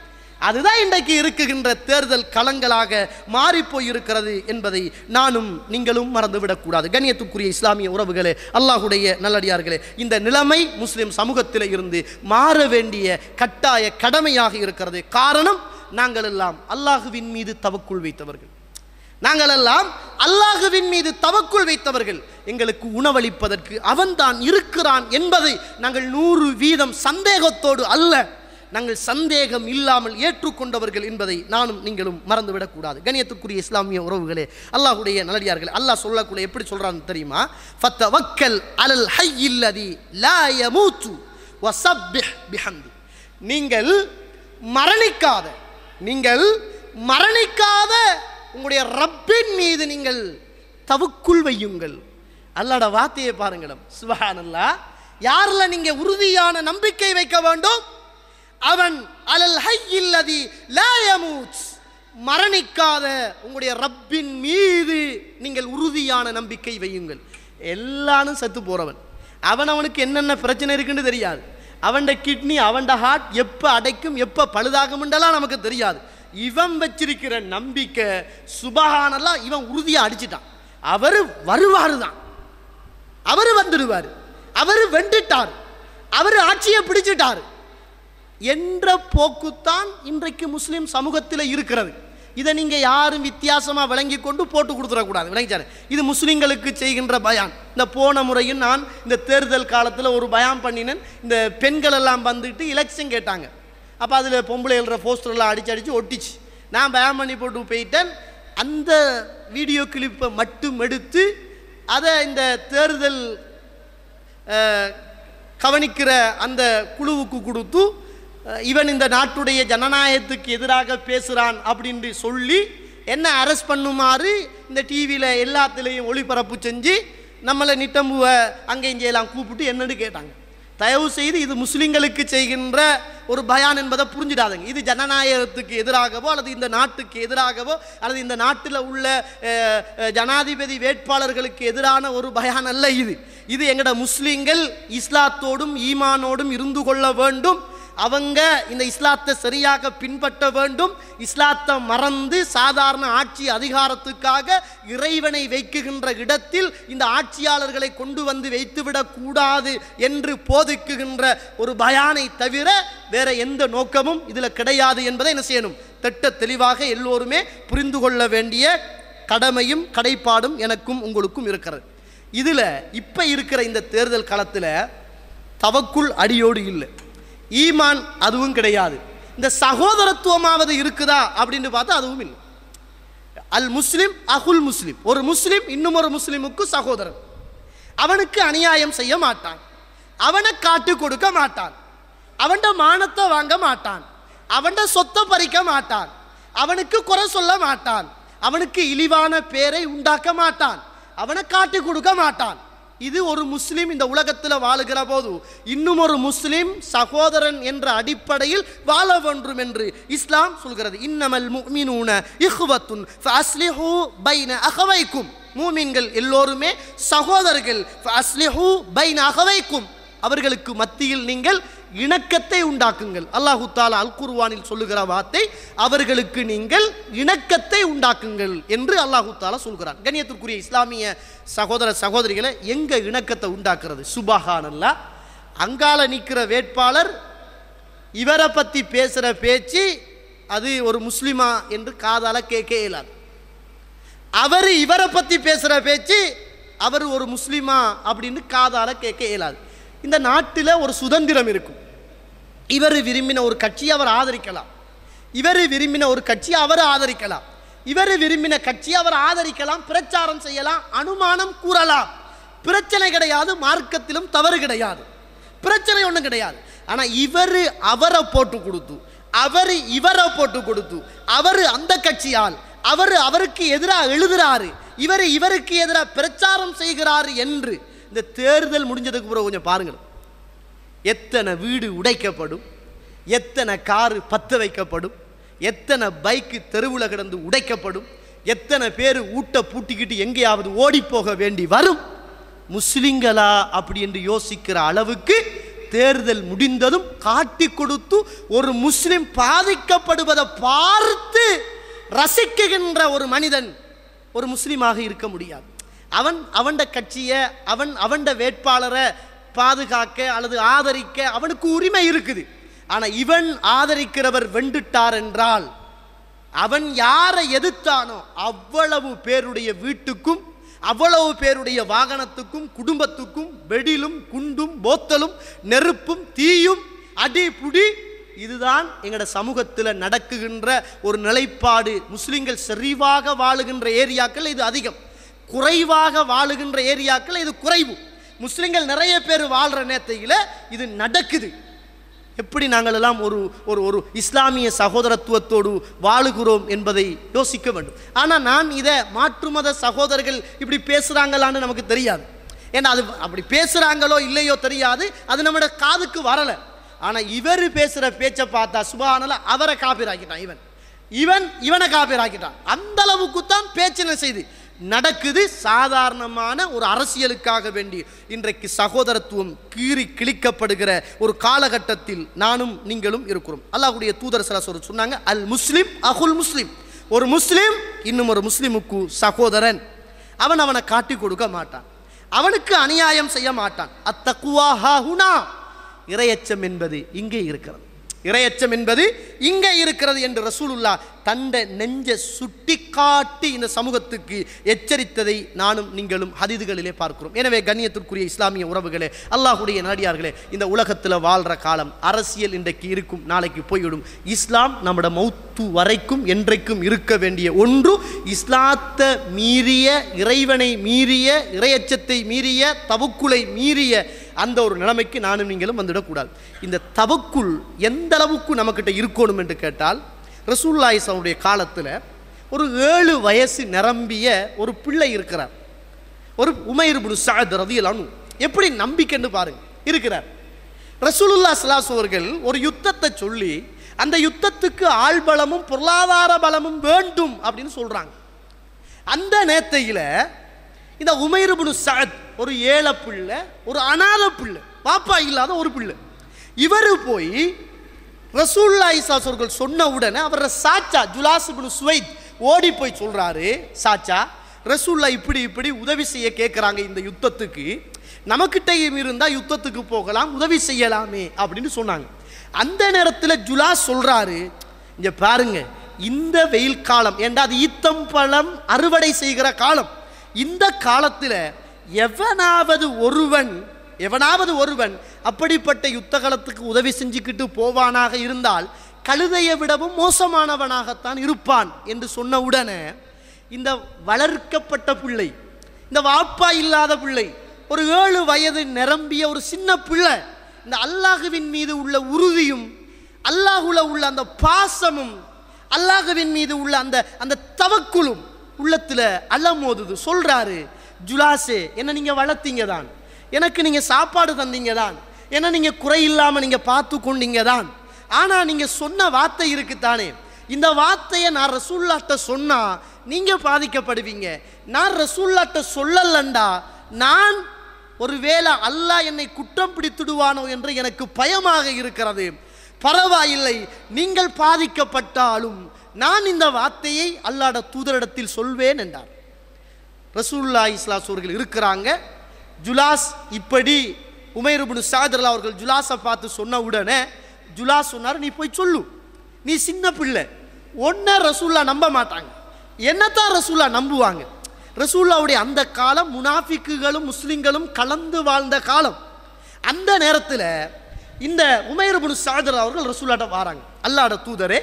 அதுதான் இன்றைக்கு இருக்குகின்ற தேர்தல் களங்களாக மாறி போயிருக்கிறது என்பதை நானும் நீங்களும் மறந்துவிடக்கூடாது. கண்ணியத்துக்குரிய இஸ்லாமிய உறவுகளே, அல்லாஹுடைய நல்லடியார்களே, இந்த நிலைமை முஸ்லிம் சமூகத்தில் இருந்து மாற வேண்டிய கட்டாய கடமையாக இருக்கிறது. காரணம், நாங்கள் எல்லாம் அல்லாஹுவின் மீது தவக்குள் வைத்தவர்கள், நாங்கள் எல்லாம் அல்லாஹுவின் மீது தவக்குள் வைத்தவர்கள். எங்களுக்கு உணவளிப்பதற்கு அவன்தான் இருக்கிறான் என்பதை நாங்கள் 100% சந்தேகத்தோடு அல்ல, நாங்கள் சந்தேகம் இல்லாமல் ஏற்றுக்கொண்டவர்கள் என்பதை நானும் நீங்களும் மறந்துவிடக்கூடாது. கண்ணியத்துக்குரிய இஸ்லாமிய உறவுகளே, அல்லாஹுடைய நல்லடியார்களே, அல்லாஹ் சொல்லக்கூடிய எப்படி சொல்றான்னு தெரியுமா? ஃபத்தவக்கல் அலல் ஹய்யில்லதி லா யமூது வஸப்பிஹ் பிஹம்தி. நீங்கள் மரணிக்காத உங்களுடைய ரப்பின் மீது நீங்கள் தவக்குல் வையுங்கள். அல்லாஹ்வுடைய வார்த்தையை பாருங்கள், சுப்ஹானல்லாஹ். யார்ல நீங்க உறுதியான நம்பிக்கை வைக்க வேண்டும்? அவன் அலல் ஹய்யில்லதி லா யமூத், மரணிக்காத உங்களுடைய ரப்பின் மீது நீங்கள் உறுதியான நம்பிக்கை வையுங்கள். எல்லாரும் செத்து போறவன், அவனுக்கு என்னென்ன பிரச்சனை இருக்குன்னு தெரியாது, அவன் கிட்னி அவன் ஹார்ட் எப்போ அடைக்கும் எப்போ பழுதாகும்ன்றலாம் நமக்கு தெரியாது. இவன் வச்சிருக்கிற நம்பிக்கை சுபஹானல்லாஹ், இவன் உறுதியாக அடிச்சிட்டான், அவர் வருவாரு தான், அவர் வந்துடுவார், அவர் வெண்டுட்டார், அவர் ஆட்சியை பிடிச்சிட்டார் என்ற போக்குத்தான் இன்றைக்கு முஸ்லிம் சமூகத்தில் இருக்கிறது. இதை நீங்கள் யாரும் வித்தியாசமாக விளங்கி கொண்டு போட்டு கொடுத்துடக்கூடாது. விளங்கிச்சாரு, இது முஸ்லீம்களுக்கு செய்கின்ற பயான். இந்த போன முறையும் நான் இந்த தேர்தல் காலத்தில் ஒரு பயான் பண்ணினேன். இந்த பெண்கள் எல்லாம் வந்துட்டு எலெக்ஷன் கேட்டாங்க. அப்போ அதில் பொம்பளை எழுற போஸ்டர்லாம் அடித்து ஒட்டிச்சு. நான் பயான் பண்ணி போட்டு போயிட்டேன். அந்த வீடியோ கிளிப்பை மட்டும் எடுத்து அதை இந்த தேர்தல் கவனிக்கிற அந்த குழுவுக்கு கொடுத்து, இவன் இந்த நாட்டுடைய ஜனநாயகத்துக்கு எதிராக பேசுகிறான் அப்படின்னு சொல்லி என்ன அரெஸ்ட் பண்ணுமாறு இந்த டிவியில் எல்லாத்துலேயும் ஒளிபரப்பு செஞ்சு நம்மளை நிட்டம்புவை அங்கே இங்கேயெல்லாம் கூப்பிட்டு என்னன்னு கேட்டாங்க. தயவு செய்து இது முஸ்லீம்களுக்கு செய்கின்ற ஒரு பயான் என்பதை புரிஞ்சிடாதுங்க. இது ஜனநாயகத்துக்கு எதிராகவோ அல்லது இந்த நாட்டுக்கு எதிராகவோ அல்லது இந்த நாட்டில் உள்ள ஜனாதிபதி வேட்பாளர்களுக்கு எதிரான ஒரு பயான் அல்ல. இது எங்கட முஸ்லீம்கள் இஸ்லாத்தோடும் ஈமானோடும் இருந்து கொள்ள வேண்டும், அவங்க இந்த இஸ்லாத்தை சரியாக பின்பற்ற வேண்டும். இஸ்லாத்தை மறந்து சாதாரண ஆட்சி அதிகாரத்துக்காக இறைவனை வைக்குகின்ற இடத்தில் இந்த ஆட்சியாளர்களை கொண்டு வந்து வைத்துவிடக் கூடாது என்று போதிக்குகின்ற ஒரு பயானை தவிர வேற எந்த நோக்கமும் இதில் கிடையாது என்பதை என்ன செய்யணும், திட்ட தெளிவாக எல்லோருமே புரிந்து கொள்ள வேண்டிய கடமையும் கடைப்பாடும் எனக்கும் உங்களுக்கும் இருக்கிறது. இதில் இப்போ இருக்கிற இந்த தேர்தல் களத்தில் தவக்குள் அடியோடு இல்லை, ஈமான் அதுவும் கிடையாது. இந்த சகோதரத்துவமாவது இருக்குதா அப்படின்னு பார்த்தா அதுவும் இல்லை. அல் முஸ்லிம் அகுல் முஸ்லிம், ஒரு முஸ்லிம் இன்னும் ஒரு முஸ்லிமுக்கு சகோதரன். அவனுக்கு அநியாயம் செய்ய மாட்டான், அவனை காட்டு கொடுக்க மாட்டான், அவன்ட மானத்தை வாங்க மாட்டான், அவன்ட சொத்தை பறிக்க மாட்டான், அவனுக்கு குறை சொல்ல மாட்டான், அவனுக்கு இழிவான பேரை உண்டாக்க மாட்டான், அவனை காட்டி கொடுக்க மாட்டான். இது ஒரு முஸ்லிம் இந்த உலகத்தில் வாழுகிற போது இன்னும் ஒரு முஸ்லிம் சகோதரன் என்ற அடிப்படையில் வாழ வேண்டும் என்று இஸ்லாம் சொல்கிறது. இன்னமல் முஃமினூன இஹ்வத்துன் ஃபஅஸ்லிஹு பைன அஹவைக்கும், மூமின்கள் எல்லோருமே சகோதரர்கள். ஃபஅஸ்லிஹு பைன அஹவைக்கும், அவர்களுக்கு மத்தியில் நீங்கள் இணக்கத்தை உண்டாக்குங்கள். அல்லாஹு தஆலா அல் குர்ஆனில் சொல்லுகிற வார்த்தை அவர்களுக்கு நீங்கள் இணக்கத்தை உண்டாக்குங்கள் என்று அல்லாஹு தஆலா சொல்கிறான். கண்ணியத்திற்குரிய இஸ்லாமிய சகோதர சகோதரிகளை எங்க இணக்கத்தை உண்டாக்குறது? சுபஹானல்லாஹ், அங்கால நிற்கிற வேட்பாளர் இவரை பற்றி பேசுகிற பேச்சு அது ஒரு முஸ்லிமா என்று காதால கேட்க இயலாது. அவர் இவரை பற்றி பேசுகிற பேச்சு அவர் ஒரு முஸ்லிமா அப்படின்னு காதால கேட்க இயலாது. இந்த நாட்டில் ஒரு சுதந்திரம் இருக்கும். இவர் விரும்பின ஒரு கட்சியை அவர் ஆதரிக்கலாம், இவர் விரும்பின ஒரு கட்சியை அவர் ஆதரிக்கலாம், இவர் விரும்பின கட்சியை அவர் ஆதரிக்கலாம், பிரச்சாரம் செய்யலாம், அனுமானம் கூறலாம். பிரச்சனை கிடையாது, மார்க்கத்திலும் தவறு கிடையாது, பிரச்சனை ஒன்றும் கிடையாது. ஆனால் இவர் அவரை போட்டு கொடுத்து, அவர் இவரை போட்டு கொடுத்து, அவர் அந்த கட்சியால் அவருக்கு எதிராக எழுதுறாரு, இவருக்கு எதிராக பிரச்சாரம் செய்கிறாரு என்று இந்த தேர்தல் முடிஞ்சதுக்கு பிறகு கொஞ்சம் பாருங்கள், எத்தனை வீடு உடைக்கப்படும், எத்தனை காரு பற்ற வைக்கப்படும், எத்தனை பைக்கு தெருவில் கிடந்து உடைக்கப்படும், எத்தனை பேர் ஊட்ட பூட்டிக்கிட்டு எங்கேயாவது ஓடி போக வேண்டி வரும். முஸ்லிம்களா அப்படி என்று யோசிக்கிற அளவுக்கு தேர்தல் முடிந்ததும் காட்டி கொடுத்து ஒரு முஸ்லிம் பாதிக்கப்படுவதை பார்த்து ரசிக்குகின்ற ஒரு மனிதன் ஒரு முஸ்லிமாக இருக்க முடியாது. அவன் கட்சியை அவன் வேட்பாளரை பாதுகாக்க அல்லது ஆதரிக்க அவனுக்கு உரிமை இருக்குது. ஆனால் இவன் ஆதரிக்கிறவர் வெண்டுட்டார் என்றால் அவன் யாரை எதிர்த்தானோ அவ்வளவு பேருடைய வீட்டுக்கும் அவ்வளவு பேருடைய வாகனத்துக்கும் குடும்பத்துக்கும் வெடிலும் குண்டும் போத்தலும் நெருப்பும் தீயும் அடி புடி. இதுதான் எங்களோட சமூகத்தில் நடக்குகின்ற ஒரு நிலைப்பாடு. முஸ்லிம்கள் செறிவாக வாழுகின்ற ஏரியாக்கள் இது அதிகம், குறைவாக வாழுகின்ற ஏரியாக்கள் இது குறைவு. முஸ்லிம்கள் நிறைய பேர் வாழ்கிற நேரத்தில் இது நடக்குது. எப்படி நாங்கள் எல்லாம் ஒரு ஒரு இஸ்லாமிய சகோதரத்துவத்தோடு வாழுகிறோம் என்பதை யோசிக்க வேண்டும். ஆனால் நான் இதை மாற்று மத சகோதரர்கள் இப்படி பேசுகிறாங்களான்னு நமக்கு தெரியாது. ஏன்னா அது அப்படி பேசுகிறாங்களோ இல்லையோ தெரியாது, அது நம்மளோட காதுக்கு வரலை. ஆனால் இவர் பேசுகிற பேச்சை பார்த்தா சுபஹானல்லாஹ், அவரை காப்பீராக்கிட்டான், இவனை காப்பீராக்கிட்டான். அந்த அளவுக்கு தான் பேச்சினை செய்து நடக்குது. சாதாரணமான ஒரு அரசியலுக்காக வேண்டி இன்றைக்கு சகோதரத்துவம் கீறி கிழிக்கப்படுகிற ஒரு காலகட்டத்தில் நானும் நீங்களும் இருக்கிறோம். அல்லாஹ்வுடைய தூதர் ஸல்லல்லாஹு அலைஹி வஸல்லம் சொன்னாங்க, அல் முஸ்லிம் அகுல் முஸ்லிம், ஒரு முஸ்லிம் இன்னும் ஒரு முஸ்லிமுக்கு சகோதரன். அவனை காட்டி கொடுக்க மாட்டான், அவனுக்கு அநியாயம் செய்ய மாட்டான். அத்தக்வா ஹாஹுனா, இறையச்சம் என்பது இங்கே இருக்கிறது, இறையச்சம் என்பது இங்கே இருக்கிறது என்று ரசூலுல்லாஹ் தண்ட நெஞ்ச சுட்டி காட்டி இந்த சமூகத்துக்கு எச்சரித்ததை நானும் நீங்களும் ஹதீதுகளிலே பார்க்கிறோம். எனவே கண்ணியத்திற்குரிய இஸ்லாமிய உறவுகளே, அல்லாஹ்வுடைய நாடியார்களே, இந்த உலகத்தில் வாழ்கிற காலம் அரசியல் இன்றைக்கு இருக்கும், நாளைக்கு போய்விடும். இஸ்லாம் நம்முடைய மௌத்து வரைக்கும் என்றைக்கும் இருக்க வேண்டிய ஒன்று. இஸ்லாத்தை மீறிய, இறைவனை மீறிய, இறையச்சத்தை மீறிய, தவக்குலை மீறிய அந்த ஒரு நிலைமைக்கு நானும் நீங்களும் வந்துவிடக்கூடாது. இந்த தவக்குல் எந்த அளவுக்கு நம்மக்கிட்ட இருக்கணும் என்று கேட்டால், ரசூலுல்லாஹி ஸல்லல்லாஹு அலைஹி வஸல்லம் காலத்தில் ஒரு 7 வயசு நிரம்பிய ஒரு பிள்ளை இருக்கிறார், ஒரு உமைர் இப்னு ஸஅத் ரலியல்லாஹு அன்ஹு. எப்படி நம்பிக்கைன்னு பாருங்க இருக்கிறார். ரசூலுல்லாஹி ஸல்லல்லாஹு அலைஹி வஸல்லம் அவர்கள் ஒரு யுத்தத்தை சொல்லி அந்த யுத்தத்துக்கு ஆள் பலமும் பொருளாதார பலமும் வேண்டும் அப்படின்னு சொல்றாங்க. அந்த நேரத்தில் இந்த உமைர் இப்னு ஸஅத் ஒரு ஏழை பிள்ளை, ஒரு அநாத பிள்ளை, பாப்பா இல்லாத ஒரு பிள்ளை, இவர் போய் ரசூலுல்லாஹி ஸல்லல்லாஹு அலைஹி வஸல்லம் சொன்ன உடனே அவர சாச்சா ஜுலாஸ் இப்னு சுவைத் ஓடி போய் சொல்றாரு, சாச்சா ரசூலுல்லாஹ் இப்படி இப்படி உதவி செய்ய கேட்குறாங்க, இந்த யுத்தத்துக்கு நமக்கிட்டையும் இருந்தால் யுத்தத்துக்கு போகலாம், உதவி செய்யலாமே அப்படின்னு சொன்னாங்க. அந்த நேரத்தில் ஜுலாஸ் சொல்றாரு, இங்க பாருங்க, இந்த வெயில் காலம், ஏண்டா அது ஈத்தம்பழம் அறுவடை செய்கிற காலம், இந்த காலத்தில் எவனாவது ஒருவன் அப்படிப்பட்ட யுத்த காலத்துக்கு உதவி செஞ்சுக்கிட்டு போவானாக இருந்தால் கழுதையை விடவும் மோசமானவனாகத்தான் இருப்பான் என்று சொன்ன உடனே இந்த வளர்க்கப்பட்ட பிள்ளை, இந்த வாப்பா இல்லாத பிள்ளை, ஒரு 7 வயது நிரம்பிய ஒரு சின்ன பிள்ளை, இந்த அல்லாஹுவின் மீது உள்ள உறுதியும் அல்லாஹுல உள்ள அந்த பாசமும் அல்லாஹுவின் மீது உள்ள அந்த தவக்குலும் உள்ளத்தில் அலமோதுது. சொல்றாரு, ஜுலாஸே, என்ன நீங்க வளர்த்தீங்க தான், எனக்கு நீங்க சாப்பாடு தந்தீங்க தான், என்ன நீங்க குறையில்லாம நீங்க பார்த்து கொண்டீங்க தான், ஆனா நீங்க சொன்ன வார்த்தை இருக்குத்தானே, இந்த வார்த்தையை நான் ரசூலுல்லாஹ்ட்ட சொன்னா நீங்க பாதிக்கப்படுவீங்க, நான் ரசூலுல்லாஹ்ட்ட சொல்லலண்டா நான் ஒருவேளை அல்லாஹ் என்னை குற்றம் பிடித்துடுவானோ என்று எனக்கு பயமாக இருக்கிறது, பரவாயில்லை நீங்கள் பாதிக்கப்பட்டாலும் நான் இந்த வார்த்தையை அல்லாஹ்வுடைய தூதரிடத்தில் சொல்வேன் என்றார். ரசூலுல்லாஹி ஸல்லல்லாஹு அலைஹி வஸல்லம் இருக்கிறாங்க. ஜுலாஸ் இப்படி உமைர் இப்னு சாத் அவர்கள் ஜுலாஸை பார்த்து சொன்ன உடனே ஜுலாஸ் சொன்னார், நீ போய் சொல்லு, நீ சின்ன பிள்ளை, ஒன்றை ரசூலுல்லாஹ் நம்ப மாட்டாங்க, என்னத்தான் ரசூலுல்லாஹ் நம்புவாங்க. ரசூலுல்லாஹ்வுடைய அந்த காலம் முனாஃபிக்குகளும் முஸ்லிம்களும் கலந்து வாழ்ந்த காலம். அந்த நேரத்தில் இந்த உமைர் இப்னு சாத் அவர்கள் ரசூலுல்லாஹ்ட்ட வராங்க, அல்லாஹ்வுடைய தூதரே,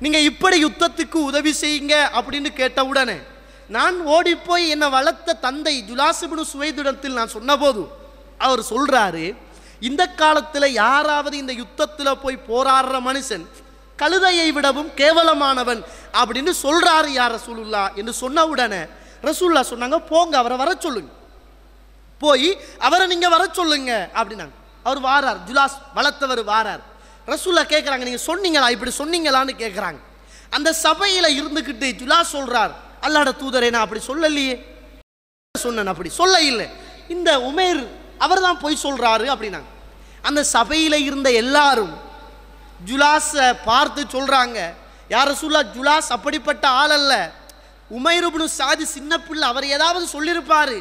நீங்கள் இப்படி யுத்தத்துக்கு உதவி செய்யுங்க அப்படின்னு கேட்ட உடனே நான் ஓடி போய் என்னை வளர்த்த தந்தை ஜுலாஸ் இப்னு சுவைதிடத்தில் நான் சொன்னபோது அவர் சொல்றாரு, இந்த காலத்தில் யாராவது இந்த யுத்தத்தில் போய் போராடுற மனுஷன் கழுதையை விடவும் கேவலமானவன் அப்படின்னு சொல்றாரு யார் ரசூலுல்லாஹ் என்று சொன்ன உடனே ரசூலுல்லாஹ் சொன்னாங்க, போங்க அவரை வர சொல்லுங்க, போய் அவரை நீங்க வர சொல்லுங்க அப்படின்னாங்க. அவர் வாரார், ஜுலாஸ் வளர்த்தவர் வாரார். ரசூலுல்லாஹ் கேட்குறாங்க, நீங்க சொன்னீங்களா, இப்படி சொன்னீங்களான்னு கேட்குறாங்க. அந்த சபையில் இருந்துக்கிட்டு ஜுலாஸ் சொல்றார், அல்லாஹ்வுடைய தூதரே நான் அப்படி சொல்லலையே, சொன்னேன் அப்படி சொல்ல இல்லை, இந்த உமைர் அவர் தான் போய் சொல்றாரு அப்படின்னாங்க. அந்த சபையில் இருந்த எல்லாரும் ஜுலாஸை பார்த்து சொல்றாங்க, யார் ரசூலுல்லாஹ், ஜுலாஸ் அப்படிப்பட்ட ஆள் அல்ல, உமைர் இப்னு சாத் சின்ன பிள்ளை, அவர் ஏதாவது சொல்லியிருப்பாரு,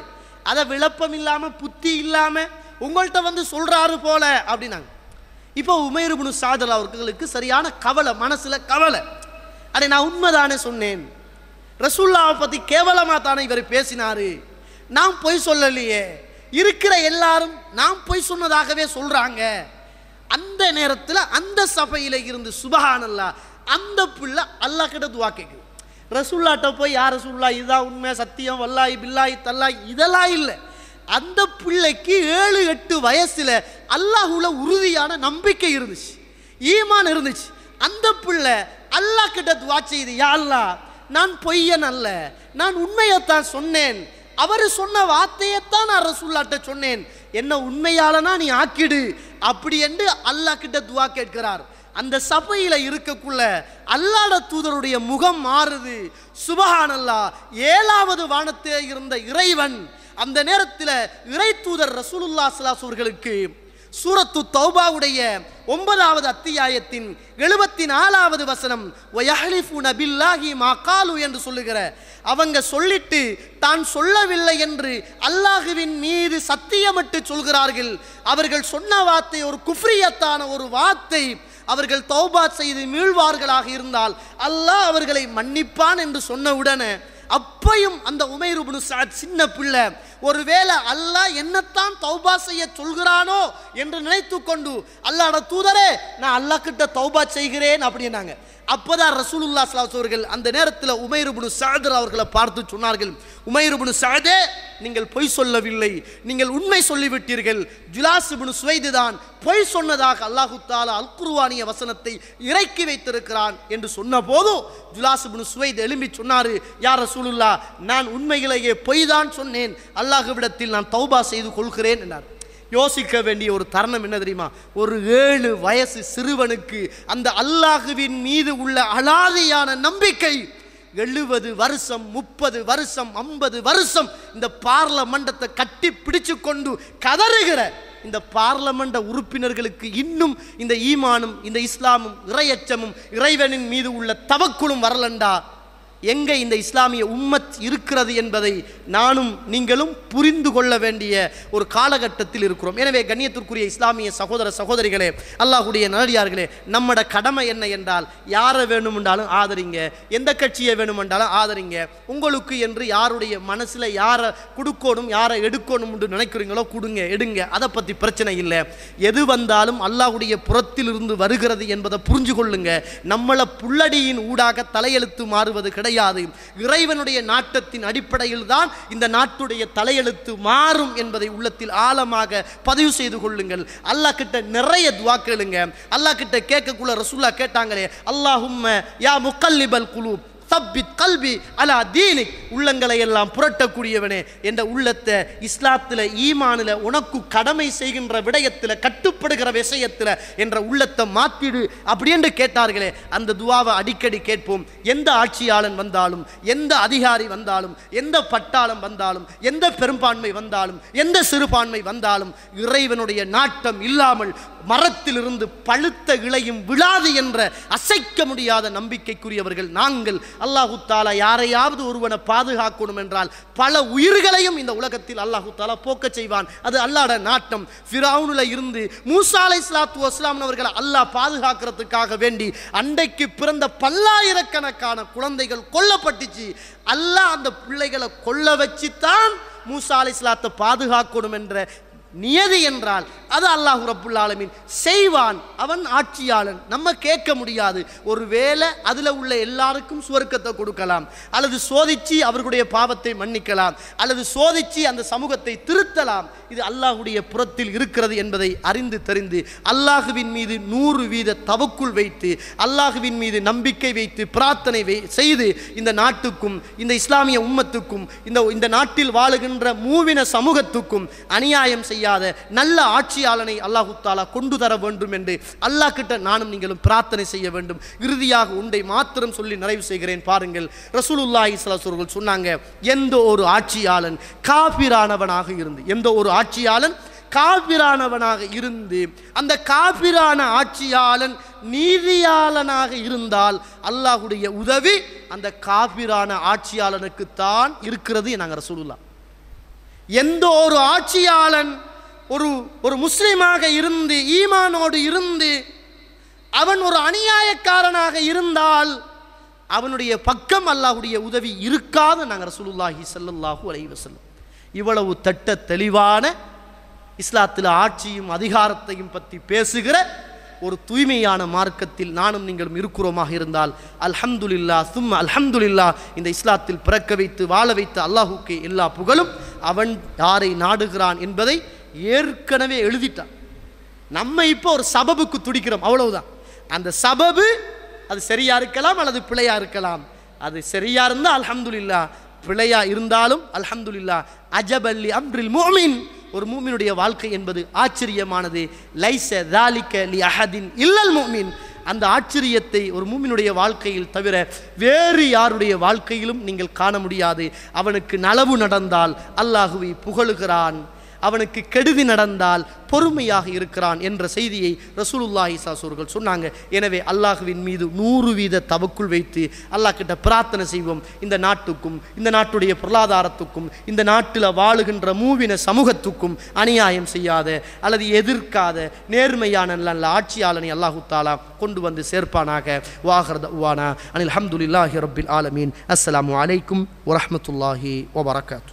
அதை விளப்பம் இல்லாமல் புத்தி இல்லாமல் உங்கள்கிட்ட வந்து சொல்றாரு போல அப்படின்னாங்க. இப்போ உமைர் இப்னு சாத் அவர்களுக்கு சரியான கவலை, மனசுல கவலை, அடே நான் உண்மைதானே சொன்னேன், ரசூலுல்லாஹ்வை பற்றி கேவலமாக தானே இவர் பேசினாரு, நான் பொய் சொல்லலையே, இருக்கிற எல்லாரும் நான் பொய் சொன்னதாகவே சொல்றாங்க. அந்த நேரத்தில் அந்த சபையில் இருந்து சுபஹானல்லாஹ் அந்த பிள்ளை அல்லாஹ் கிட்ட துவா கேட்குது. ரசூலுல்லாஹ்ட்ட போய் யார் ரசூலுல்லாஹ் இதுதான் உண்மை சத்தியம் வல்லாஹி பில்லாஹி தல்லாஹி இதெல்லாம் இல்லை, அந்த பிள்ளைக்கு 7-8 வயசுல அல்லாஹ்வுல உறுதியான நம்பிக்கை இருந்துச்சு, ஈமான் இருந்துச்சு. அந்த பிள்ளை அல்லாஹ் கிட்ட துவா செய்து, யா அல்லாஹ் நான் பொய்யன் அல்ல, நான் உண்மையைத்தான் சொன்னேன், அவர் சொன்ன வார்த்தையைத்தான் நான் ரசூலுல்லாஹ்ட்ட சொன்னேன், என்ன உண்மையாலனா நீ ஆக்கிடு அப்படி என்று அல்லாஹ் கிட்ட துவா கேட்கிறார். அந்த சபையில் இருக்கக்குள்ள அல்லாஹ்வுடைய தூதருடைய முகம் மாறுது. சுபஹானல்லாஹ், 7வது வானத்தில் இருந்த இறைவன் அந்த நேரத்தில் இறை தூதர் ரசூலுல்லாஹ் ஸல்லல்லாஹு அலைஹி அவர்களுக்கு சூரத்து தௌபாவுடைய 9வது அத்தியாயத்தின் 74வது வசனம் வயஹ்லிஃபூன பில்லாஹி மா காலு என்று சொல்லுகிற அவங்க சொல்லிட்டு தான் சொல்லவில்லை என்று அல்லாஹுவின் மீது சத்தியமிட்டு சொல்கிறார்கள். அவர்கள் சொன்ன வார்த்தை ஒரு குஃப்ரியத்தான ஒரு வார்த்தை, அவர்கள் தௌபா செய்து மீள்வார்களாக இருந்தால் அல்லாஹ் அவர்களை மன்னிப்பான் என்று சொன்ன உடனே அப்பையும் அந்த உமைர் இப்னு சாத் சின்ன பிள்ளை ஒருவேளை அல்லாஹ் என்னத்தான் தௌபா செய்ய சொல்கிறானோ என்று நினைத்து கொண்டு அல்லாஹ்வுடைய தூதரே நான் அல்லாஹ் கிட்ட தௌபா செய்கிறேன் அப்படின்னாங்க. அப்போதான் ரசூலுல்லாஹ் ஸல்லல்லாஹு அலைஹி அவர்கள் அந்த நேரத்தில் உமைர் இப்னு சாத் அவர்களை பார்த்து சொன்னார்கள், உமைர் இப்னு சாதே நீங்கள் பொய் சொல்லவில்லை, நீங்கள் உண்மை சொல்லிவிட்டீர்கள், ஜுலாஸ் இப்னு சுவைத் தான் பொய் சொன்னதாக அல்லாஹு தஆலா அல் குர்ஆனிய வசனத்தை இறக்கி வைத்திருக்கிறான் என்று சொன்ன போது ஜுலாஸ் இப்னு சுவைத் எழும்பி சொன்னாரு, யா ரசூலுல்லாஹ் நான் உண்மையிலேயே பொய் தான் சொன்னேன், அல்லாஹ்விடத்தில் நான் தௌபா செய்து கொள்கிறேன் என்றார். யோசிக்க வேண்டிய ஒரு தருணம் என்ன தெரியுமா, ஒரு 7 வயசு சிறுவனுக்கு அந்த அல்லாஹுவின் மீது உள்ள அலாதியான நம்பிக்கை 70 வருஷம் 30 வருஷம் 50 வருஷம் இந்த பார்லமெண்டத்தை கட்டி பிடிச்சு கொண்டு கதறுகிற இந்த பார்லமெண்ட் உறுப்பினர்களுக்கு இன்னும் இந்த ஈமானும் இந்த இஸ்லாமும் இறையச்சமும் இறைவனின் மீது உள்ள தவக்குலும் வரலண்டா எங்கே இந்த இஸ்லாமிய உம்மத் இருக்கிறது என்பதை நானும் நீங்களும் புரிந்து கொள்ள வேண்டிய ஒரு காலகட்டத்தில் இருக்கிறோம். எனவே கண்ணியத்திற்குரிய இஸ்லாமிய சகோதர சகோதரிகளே, அல்லாஹ்வுடைய நல்லடியார்களே, நம்மட கடமை என்ன என்றால் யாரை வேணுமென்றாலும் ஆதரிங்க, எந்த கட்சியை வேணுமென்றாலும் ஆதரிங்க. உங்களுக்கு என்று யாருடைய மனசில் யாரை கொடுக்கணும் யாரை எடுக்கணும் என்று நினைக்கிறீங்களோ கொடுங்க, எடுங்க, அதை பற்றி பிரச்சனை இல்லை. எது வந்தாலும் அல்லாஹ்வுடைய புறத்திலிருந்து வருகிறது என்பதை புரிஞ்சு கொள்ளுங்க. நம்மளை புல்லடியின் ஊடாக தலையெழுத்து மாறுவது கிடையாது. இறைவனுடைய நாட்டத்தின் அடிப்படையில் தான் இந்த நாட்டுடைய தலையெழுத்து மாறும் என்பதை உள்ளத்தில் ஆழமாக பதிவு செய்து கொள்ளுங்கள். அல்லாஹ் கிட்ட நிறைய துஆ கேளுங்க. அல்லாஹ் கிட்ட கேட்கக்குள்ள ரசூலுல்லாஹ் கேட்டாங்களே, அல்லாஹும்ம யா முகல்லிபல் குலூப் சப்பித் கல்வி அலா தீனிக், உள்ளங்களை எல்லாம் புரட்டக்கூடியவனே, என்ற உள்ளத்தை இஸ்லாத்தில் ஈமானில் உனக்கு கடமை செய்கின்ற விடயத்தில் கட்டுப்படுகிற விஷயத்தில் என்ற உள்ளத்தை மாற்றிடு அப்படி என்று கேட்டார்களே. அந்த துவாவை அடிக்கடி கேட்போம். எந்த ஆட்சியாளன் வந்தாலும், எந்த அதிகாரி வந்தாலும், எந்த பட்டாளம் வந்தாலும், எந்த பெரும்பான்மை வந்தாலும், எந்த சிறுபான்மை வந்தாலும் இறைவனுடைய நாட்டம் இல்லாமல் மரத்திலிருந்து பழுத்த இலையும் விழாது என்ற அசைக்க முடியாத நம்பிக்கைக்குரியவர்கள் நாங்கள். அல்லாஹு தாலா யாரையாவது ஒருவனை பாதுகாக்கணும் என்றால் பல உயிர்களையும் இந்த உலகத்தில் அல்லாஹு தாலா போக்க செய்வான். அது அல்லாஹ்வுடைய நாட்டம். ஃபிரௌனில் இருந்து மூசா அலைஹிஸ்ஸலாத்து வஸ்ஸலாம் அவர்களை அல்லாஹ் பாதுகாக்கிறதுக்காக வேண்டி அன்றைக்கு பிறந்த பல்லாயிரக்கணக்கான குழந்தைகள் கொல்லப்பட்டுச்சு. அல்லாஹ் அந்த பிள்ளைகளை கொல்ல வச்சுத்தான் மூசா அலைஹிஸ்ஸலாத்தை பாதுகாக்கணும் என்ற நியதி என்றால் அது அல்லாஹ் ரப்புல் ஆலமீன் செய்வான். அவன் ஆட்சியாளன், நம்ம கேட்க முடியாது. ஒருவேளை அதில் உள்ள எல்லாருக்கும் சுவர்க்கத்தை கொடுக்கலாம், அல்லது சோதிச்சு அவர்களுடைய பாவத்தை மன்னிக்கலாம், அல்லது சோதிச்சு அந்த சமூகத்தை திருத்தலாம். இது அல்லாஹ்வுடைய புறத்தில் இருக்கிறது என்பதை அறிந்து தெரிந்து அல்லாஹுவின் மீது 100% தவக்குல் வைத்து அல்லாஹுவின் மீது நம்பிக்கை வைத்து பிரார்த்தனை செய்து இந்த நாட்டுக்கும் இந்த இஸ்லாமிய உம்மத்துக்கும் இந்த நாட்டில் வாழுகின்ற மூவின சமூகத்துக்கும் அநியாயம் செய்ய நல்ல ஆட்சியாளனை அல்லாஹ் தஆலா கொண்டு தர வேண்டும் என்று அல்லாஹ் கிட்ட நானும் நீங்களும் பிரார்த்தனை செய்ய வேண்டும். இறுதியாக ஒன்றை மாத்திரம் சொல்லி நிறைவு செய்கிறேன். பாருங்கள், ரசூலுல்லாஹி ஸல்லல்லாஹு அலைஹி வஸல்லம் சொன்னாங்க, எந்த ஒரு ஆட்சியாளன் காபிரானவனாக இருந்து, எந்த ஒரு ஆட்சியாளன் காபிரானவனாக இருந்து அந்த காபிரான ஆட்சியாளன் நீதியாளனாக இருந்தால் அல்லாஹ்வுடைய உதவி அந்த காபிரான ஆட்சியாளனுக்கு தான் இருக்கிறது நாங்கள் ரசூலுல்லாஹ். எந்த ஒரு ஆட்சியாளன் ஒரு முஸ்லிமாக இருந்து ஈமானோடு இருந்து அவன் ஒரு அநியாயக்காரனாக இருந்தால் அவனுடைய பக்கம் அல்லாஹ்வுடைய உதவி இருக்காது நாங்கள் ரசூலுல்லாஹி ஸல்லல்லாஹு அலைஹி வஸல்லம். இவ்வளவு தட்ட தெளிவான இஸ்லாத்தில் ஆட்சியும் அதிகாரத்தையும் பற்றி பேசுகிற ஒரு தூய்மையான மார்க்கத்தில் நானும் நீங்களும் இருக்கிறோமாக இருந்தால் அல்ஹம்துலில்லாஹ் சும்ம அல்ஹம்துலில்லாஹ். இந்த இஸ்லாத்தில் பிறக்க வைத்து வாழ வைத்த அல்லாஹுக்கு எல்லா புகழும். அவன் யாரை நாடுகிறான் என்பதை ஏற்கனவே எழுதிட்டான். நம்ம இப்போ ஒரு சபபுக்கு துடிக்கிறோம், அவ்வளவுதான். அந்த சபபு அது சரியா இருக்கலாம் அல்லது பிழையா இருக்கலாம். அது சரியா இருந்தால் அல்ஹம்துலில்லாஹ், பிழையா இருந்தாலும் அல்ஹம்துலில்லாஹ். அஜபல்லி அம்ரில் முஃமின், ஒரு மூமினுடைய வாழ்க்கை என்பது ஆச்சரியமானது. லைஸ ذلك لأحد إلا المؤمن. அந்த ஆச்சரியத்தை ஒரு மூமினுடைய வாழ்க்கையில் தவிர வேறு யாருடைய வாழ்க்கையிலும் நீங்கள் காண முடியாது. அவனுக்கு நலவு நடந்தால் அல்லாஹுவை புகழுகிறான், அவனுக்கு கெடுதி நடந்தால் பொறுமையாக இருக்கிறான் என்ற செய்தியை ரசூலுல்லாஹி ஸல்லல்லாஹு அலைஹி வஸல்லம் சொன்னாங்க. எனவே அல்லாஹுவின் மீது 100% தவக்குல் வைத்து அல்லாஹ் கிட்ட பிரார்த்தனை செய்வோம். இந்த நாட்டுக்கும் இந்த நாட்டுடைய பொருளாதாரத்துக்கும் இந்த நாட்டில் வாழுகின்ற மூவின சமூகத்துக்கும் அநியாயம் செய்யாத அல்லது எதிர்க்காத நேர்மையான நல்ல ஆட்சியாளனை அல்லாஹு தஆலா கொண்டு வந்து சேர்ப்பானாக. வாஹிர் தஅவானா அனில் ஹம்துலில்லாஹி ரப்பில் ஆலமீன். அஸ்ஸலாமு அலைக்கும் வரஹ்மத்துல்லாஹி வபரகாத்துஹு.